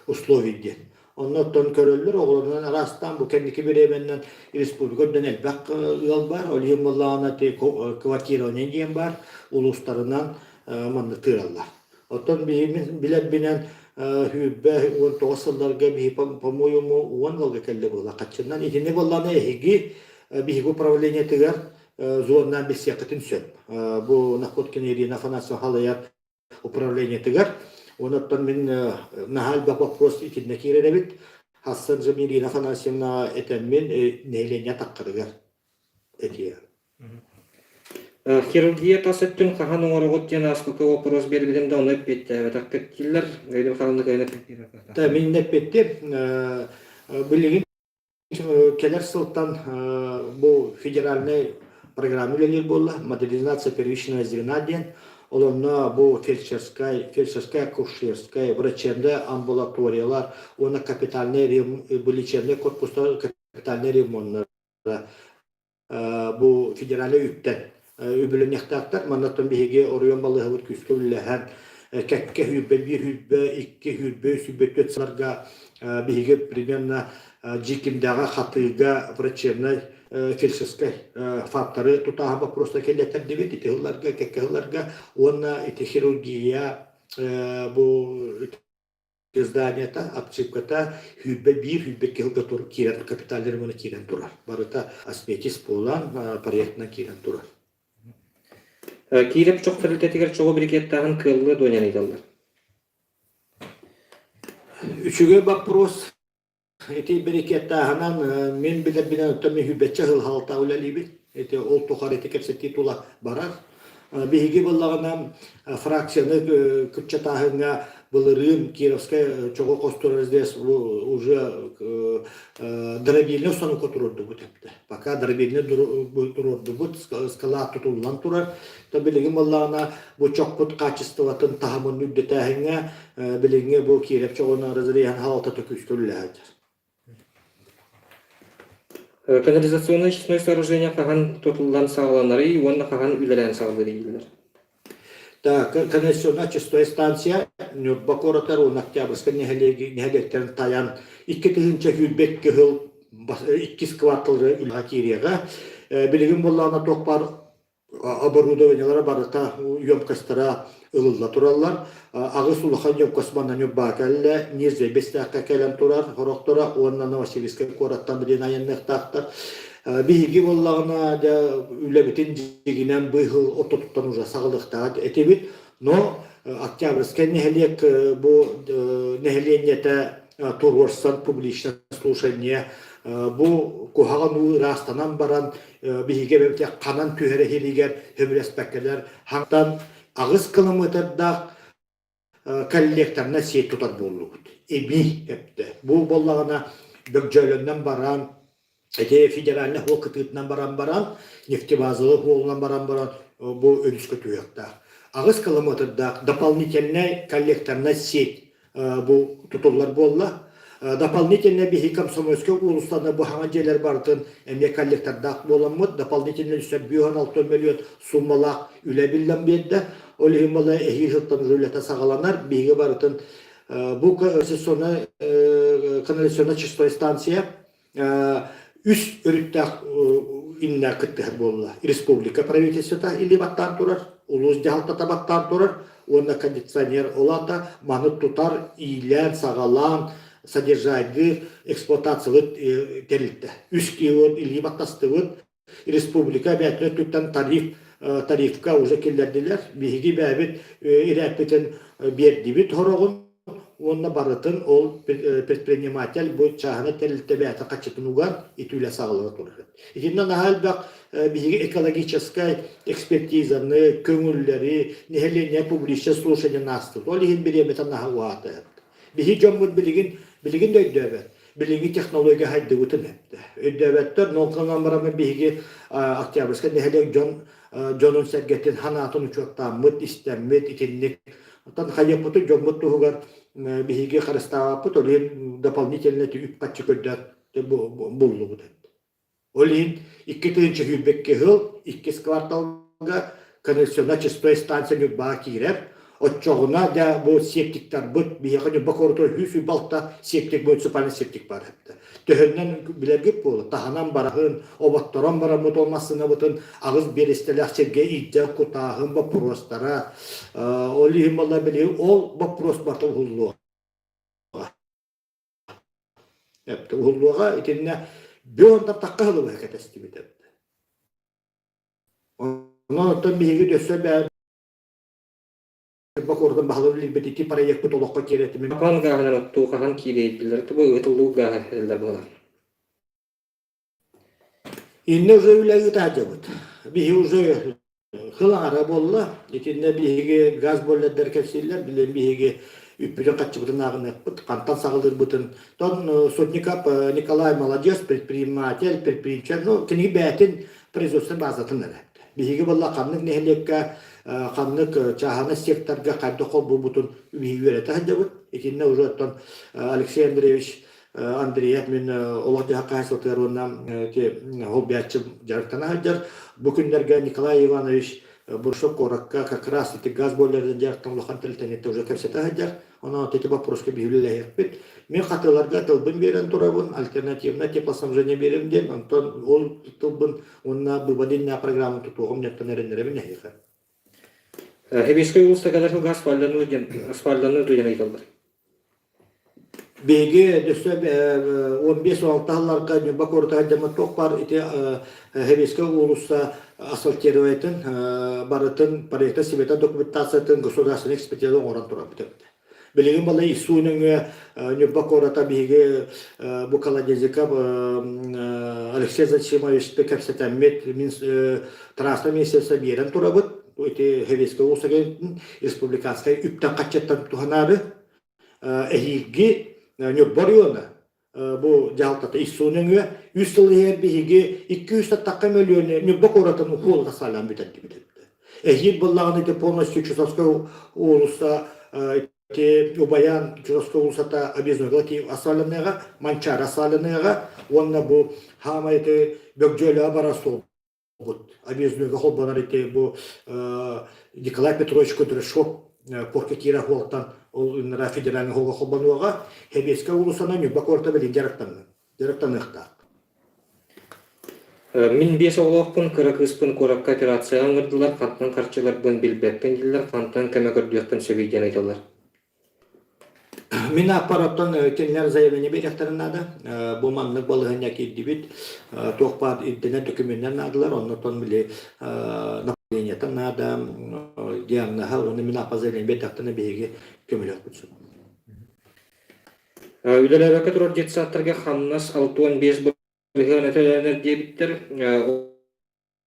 условий ден. Онно тон көрөллөр оголорунан арастан бу кендики беребенден республикадан элбак ыл бар, олим моллана те квартираны ден бар, улустарынан манны тыраллар. Оттон билет бинен хүббе 19 сылдарга би по-моему 10 жылга келде була. Качынан итине болланы эги би управление тигер зоннан бесекетін сөп. Бұл Находкин Ирина Афанасьевна халаяр управление тігір. Оныттан мен нахал бақ вопрос итінне кередебіт. Хасан жым Ирина Афанасьевна етенмен нейлене таққырығыр. Әтия. Хирургия тасыттын қахан оңырғыт жена аскөкі вопрос белгідімді оны өппетті. Өтәккеттілер, өйдім қарындық өйін өппетті. Мен өппетті. Білігін келер сылттан бұл федеральный программалар была, модернизация первичного звена ден, олонна бу фельдшерская, акушерская, врачебная амбулаториялар, она капитальный лечебный корпуста, капитальный ремонт. Бу федеральный үптен. Үбілінектақтар, маннаттан бейге орыйон балығы күскі үлләһән, кәкке хүббе, бір хүббе, икке хүббе, сүббет сыларға бейге примерно жикимдағы қатыға врачебный фельдшерской факторы тутаға просто келеттер дебет, ити ғыларға, кәкке ғыларға, оны ити хирургия бұл изданията, обшивката хүббе бір, хүббе кеғылға тұрып, керен капиталдері мұны керен тұрар. Барыта асметис болан проектна керен тұрар. Кийлеп чоқ филитетігер чоғы брикеттағын кыллы дойнян идалдар. Үшіге вопрос. Эти брикеттағынан мен білер өттіме хүббетчі ғыл халта өлелейбін. Эти ол тұқар етекепсі титула барар. Бейге болағынан фракцияны күтчатағыңа былырын Кировская чоғы қостырыр здесь уже дробильный соны көтірорды бұд. Пока дробильный тұрорды бұд, скала тұтылынан тұрар. Білігін болағына бұл чоқ бұд качествоватын тағымын үддетәғыңа білігіңе бұл Киров чоғына разыриян халта түкістірілі әдір. Канализационный очистное сооружение қаған тұтылдан сағаланары, онына қаған үлелән сағылы дейілдер. Так, канализационная очистная станция, Бакоратар, он Октябрьская нехелектерін таян, 2-тігінші хүлбек кіғыл, 2 кварталры үлгатиреға. Білігін болағына тоқпар оборудованиялары барыта емкастыра ылылла тураллар. Ағыз улахан емкасманнан өббақ әлі, нерзе 5-таққа кәлем турар, ғырықтыра, онна Новосибирская кораттан білен айыннықтақтар. Бейгі болағына үләбетін жегінен бұйғыл ототуттан ұжа сағылықтағы әтебет, но Октябрьская нехелек бұл нехеленеті турворсан публичное слушание, бұл кухаған ұйрастанан баран бейге бәбіте қанан түйері хелігер хөбірәспәккелер хаңтан ағыз километрдақ коллекторына сет тұтар болу бұд. Эми әпті. Бұл болағына бөкжөлінен баран, федеральный хол кытытынан баран, нефтебазылы холынан баран, бұл өдіскі түйектақ. Ағыз километрдақ дополнительный коллекторына сет бұл тұтылар болла. Дополнительно бихи комсомольский улустарына бұхаңа желер бартын әме коллектордақ боламыд. Дополнительно 1,6 миллион суммалақ үлі білден беді. Олығын бала әйі жылттан жүлеті сағаланар. Бихи бартын бұл канализационная чистая станция үс өріттақ инна күттігір болла. Республика правительствота или баттан тұрар, улус жағалта табаттан тұрар, онна кондиционер олата, маны тұтар, ийлен, сағалан, содержайды, эксплуатациялы терілді. Үс кейуін, или баттастығын, республика бәтілі түттен тарифка уже келдерділер, бейгі бәбіт ирәппетін бердібіт хорағын, онна барытын ол предприниматель бұл чағына терілді бәті қачытын ұған етулі сағылығы тұрыр. Етінден ағал бақ бейгі экологическай экспертизаны, көңіллері, нехелене публичне слушание настыл. Ол еген береметін аға уаты. Бейгі жомғын білігін дөйдөбет. Білігі технология хайды өтін әпті. Өйдөбеттер, нолқынан барамы бейгі Октябрьская нехелек жонын сәргеттен ханатын ұчуқтан мұт, істеммет, итінлік. Оттан хайеппыты жомғыт тұғығар бейгі қарыстағапыт, олен дополнительно үп қатшы көддер болу бұд. Олин 2-нче хүбекке хыл 2 кварталга канализационная чистая станция нюрба киреп. Отчогуна да бу септиктар бут бияны бакорто хүсү балта септик муниципаль септик бар хепте. Төһөннән билерге бул таханан барахын, обатторон барамыт олмасына бутын агыз берестелер серге идде кутахын вопростара. Олин балла били ол вопрос батыл хуллу. Эпте хуллуга итенне бёнда таккалы хакатасты бит. Оны то биги дөсө бакордан бахалыр либети проект потолокка керетими. Апан гағынан оттуғаған кейлейділер, тұбы ұтылу ғағылдар болар. Инне уже үләгі тәжебіт. Биги уже хылаңара болла. Итинне биги газ болләддер кәпсейлер, билен биги үппіден қатчыбытын ағын әппіт, қантан сағылыр бұтын. Тон Сотникап Николай молодец, предприниматель, предприимчер, кенеги бәтін производство базатын әрәпті. Биги болла қамнық нехлекка қамнық чаханы секторға қайды қол бұл бұтын үбейі өрәті әдебіт. Екенне уже оттан Алексей Андреевич Андреев мен олақты хаққа әсілтығыр оннан ол бәтші жарықтана әдер. Бүкіндерге Николай Иванович Буршок Коракка как раз эти газ бойлерден жарықтан лоқан тілтенетті уже көпсеті әдер. Она эти вопросы бейілі әйіппет. Мен қатыларға тылбын берен тұрабын, альтернативна теплоснабжение берем ден, антон ол тылбын, онна бұбадинна программы тұтуғым неттен әрендеребін әйіқі. Хебеске улуста кадар асфальдану дүйен айталдар. Беге дөсө 15-16 алларга бакорта жама ток бар ите Хебеске улуста асфальтировайтын барытын проекта себета документациятын государственный экспертиза оран турат бит. Билеген бала исунун бакората беге букаладезика Алексей Зачимович Пекапсетамет транспорт министерства берен турабыт. Эти Хевеске улусаген республиканская үптен качеттан туханары эхиги нёборёна бу жалтата исунуңа 100 жыл биги 200 такка миллион нёбокоратын ухулга салам битет. Эхид буллагын эти полностью Чусовского улуса те убаян Чусовского улусата обезновати асалынага, манчар асалынага, онна бу хама эти бөгжөлө барасол. Вот, объездную холбанар эти бу Николай Петрович Кудряшов поркетира холтан на федеральный холбануага Хебеске улусана не бакорта били директаныкта. Мин 5 оғлақпын кыракыспын коракка операция аңырдылар, қантан қарчылар бін билбәппен дилер, қантан кәмәкөрдіяқпын сөбейден айталар. Мен аппараттан тенлер заявление беректерин нада, бу маннык балыгын яки дибит, тоқпад интернет документтен надылар, оннотон биле направлениятан нада, диагноза, оны мен аппа заявление беректертен беге көмөлөк бүтсүн. Үйлелерге турар жетсаттарга хамнас 6-15 бөлігін әтелерінер дебиттер,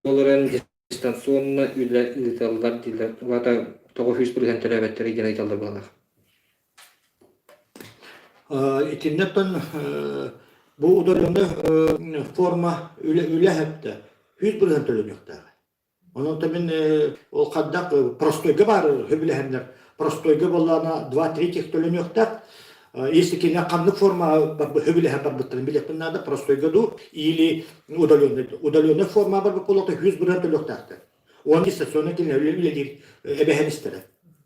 оларын дистанционна үйлеталдар дилер, вата 900 бөлігін төләбеттері ген айталдар бағалар. İnternetten bu udalyonda forma üle hepte 100% töleniyokta. Onun tabi o kaddak prostoyga var hübilehemler. Prostoyga bollana 2-3 töleniyokta. Если ki ne kanlık forma hübilehem var bıttırın bilekten nada prostoyga du ili udalyonda forma var bu polata 100% töleniyokta. Onun istasyonu ki ne üle değil ebehen istere.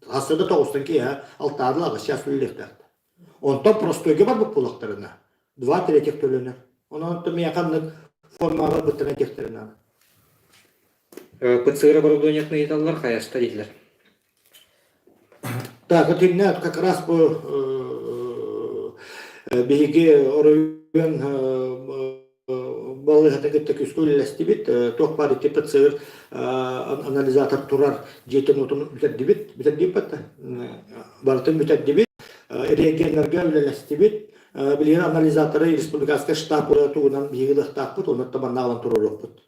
Hastada toğustan ki ya altarlı ağışya sülülekta. Ondan prostoyga var bu polaklarına. 2-3 tölenir. Onun tabi yakanlık forma var bıttırın tekterine. ПЦР оборудованиятны айталар, қаяста дейділер. Так, вот именно как раз по беге оройын балыгата кетті күскөлелесті бит, тоқ бар еті ПЦР анализатор турар жетен отын бүтәдді бит, бартын бүтәдді бит, реагенерге өлелесті бит, білген анализаторы республикасқа штаб туғынан бегелік тақпыт, оны табаннағылан тұрар оқпыт.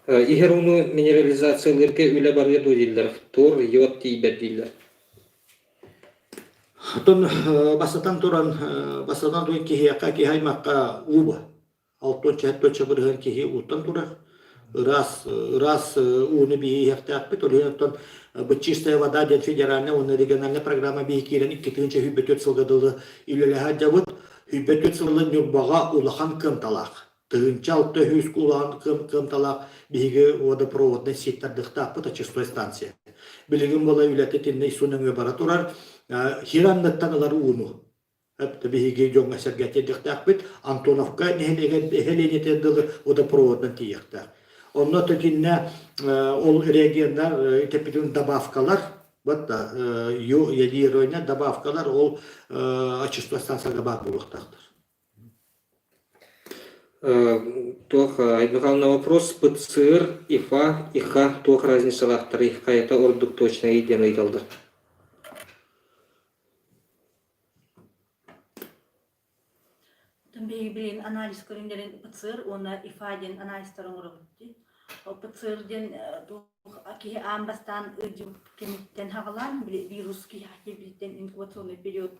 Игер уну минерализацияларга үле бар еді дейділер, тур, йод дейбер дейділер. Тон басатан туран кихияқа кихаймаққа уба. Алтон-чәтточа бірген кихи уттан турар. Раз уны бейі ехтәкпет, олғынаттан чистая вода ден федеральная, оны региональная программа бейі керен 2-нче хүббетөт сылғадылы үйлелі хаджабыт, хүббетөт сылғы нүрбаға улахан кым талақ. тыгынча алты хүйс кулан кымталак биги водопроводный сеттердыктаппы очистой станция. Билигин бола үләте тенней суныңы бара турар, хиранныттан алар уну. Әпті биги жоңга сәргәтедіктақпыт, Антоновка нехеленетендігі водопроводный тияқтақ. Онна төтінне ол региондар тепетін добавкалар, елеройна добавкалар ол очистой станцияға бар болуқтақтыр. Тох, Айдмихайловна, вопрос. ПЦР, ИФА, ИХА, тох разницалақтыр, ИХА это ордук точно иден айталды. Бейбилин анализ көрүндөрүн ПЦР, оны ИФА-ден анализдерин көрөбүтти. Ол ПЦР-ден ки амбастан кемиттен хагалан вирус ки хакибиттен инкубационный период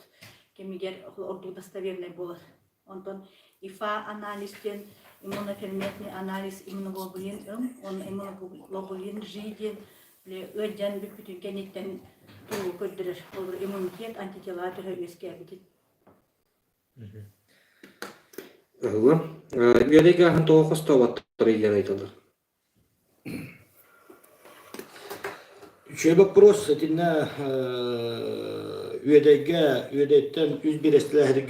кемигер орду достоверный болот. Онтон ИФА анализден иммуноферментный анализ иммуноглобулин он иммуноглобулин жиден өдөн бүт кенеттен туу көддөрөр. Ол иммунитет антитела түрө өскөбүт. Биолега хантоо хостоваттыр иден айталды. Еще вопрос, это üyedeytten 101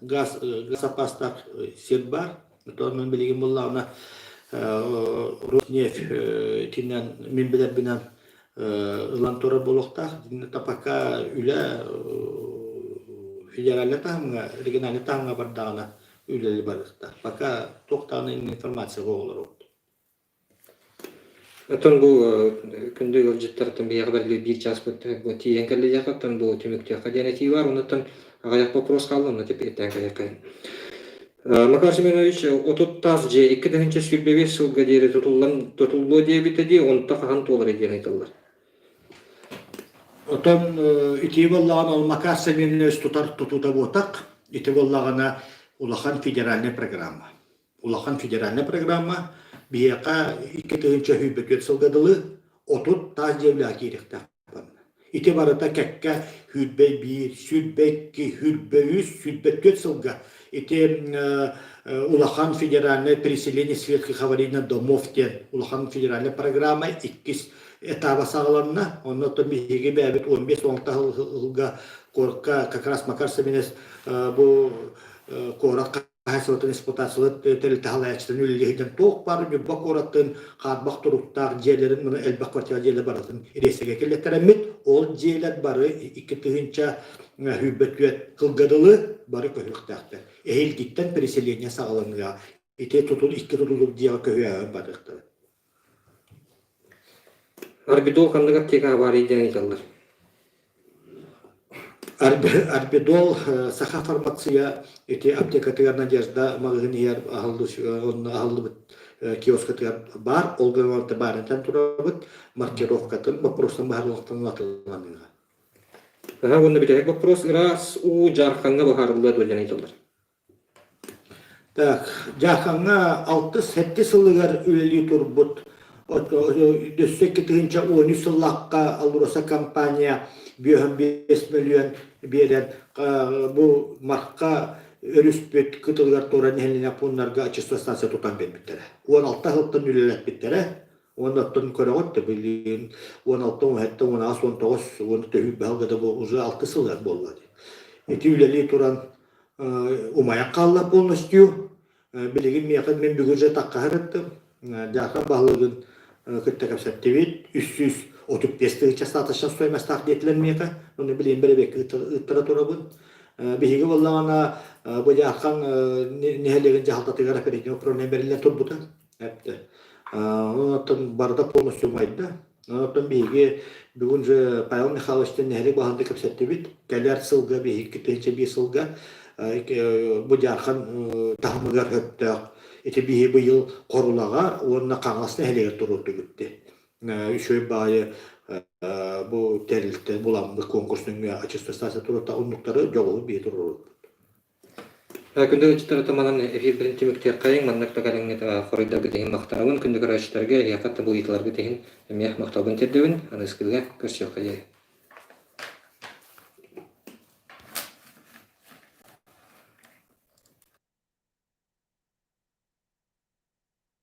gaz запастак сет бар. То мен билген булла ана Роснефть тинен мен билер бинен лантора болуктак. Тапака үле федеральный таңга, региональный таңга бардагына үлелер барыкта. Пока токтаны информация болор. Атын бу күндө өлжөттөрдөн бияга бергиле бир час көттө бу тиен келе жакаттан бу төмөктө каденети бар, онтон агаяк вопрос калды, мына теп этен каяка. Макар Семенович, отут таз же 2-нче сүрбебе сылга дери тутулбу дебитеди, онта кахан толар эден айталар. Отон итибаллаган ол Макар Семенович тутуда ботак, итибаллагана улахан федеральная программа. Улахан федеральная программа бияка 2-нче хүбөт сылгадылы, отут таз жевле керекте. Ити барата кекке хүббей 1, сүрбей 2, хүббей 3, сүрбей 4 сылга. Ити улахан федеральная переселение светских аварийных домов тен. Улахан федеральная программа 2 этапа сағаларына, оннотон бейге бәбет 15-10 жылға корка как раз Макар Семенович бұл коракка Хайсотын эксплуатациялы тәрілті халаячтың үлілігіден тоқ бар, нүббақ ораттың қадбақ тұруқтар жерлерін, мұны әлбақ квартира жерлер баратын ересеге келеттерәмет, ол жерлер бары 2-нче хүббет қылғадылы бары көйіқтақты. Әйіл диттен переселение сағаланға, ете тұтыл 2 тұтылып дейға көйіғын барықтыр. Арбидол қандығат тек аварий ден айталдар. Арбидол саха фармация эти аптекатыгар надежда магазинер ахалды киоскатыгар бар, олгаварты барынтан турабыт, маркировкатын вопросын барлықтан атылғаныға. Онда битек вопрос раз у жарханга бахарылды дөлен айталдар. Так, жарханга 6-7 сылыгар үлелі турбут. Дөссек 2-13 сыллаққа алуроса компания 5 миллион берен bu marka örüspet kıtılgar toran eline punlarga açısta stansiya tutan berbitlere. 16 hıptan ülelet bittere. 16'tan körögotte bilin. 16'tan hatta 19 onu tehüp halgada bu uzu 6 sıllar bolladı. Eti üleli turan umaya kalla polностью. Biligin miyakad men bügürce takka harattım. Jakan bağlığın kıttakap septevit 335 статуса стоимость takdiyetlenmeyeke. Onu bileyim berebek ıttara turabın. Bihiga vallana bu jakan nehelegin jahaltatıgar aperekine problem berilen turbuta. Hepte. Ondan barda polностью mayda. Ondan bihiga bugünce Pavel Mikhailovич'ten neheleg bağlandı kapseptevit. Keler sılga bihig 2-1 sılga bu jakan tahmıgar höptök. Eti bihi bu yıl korulağa onunla kanlasını heleger turuldu gitti. Şöyle bağlı bu terilti bulandık konkursunun açıkçası stansiya turulda onlukları yolu bir turuldu. Күндөгө чыттар таманан эфир биринчи мектеп кайын мандакта караңга хоройдагы деген мактабын күндөгө рачтарга якатта бу италарга деген эмне мактабын тердебин аны скилге көрсөк кайы.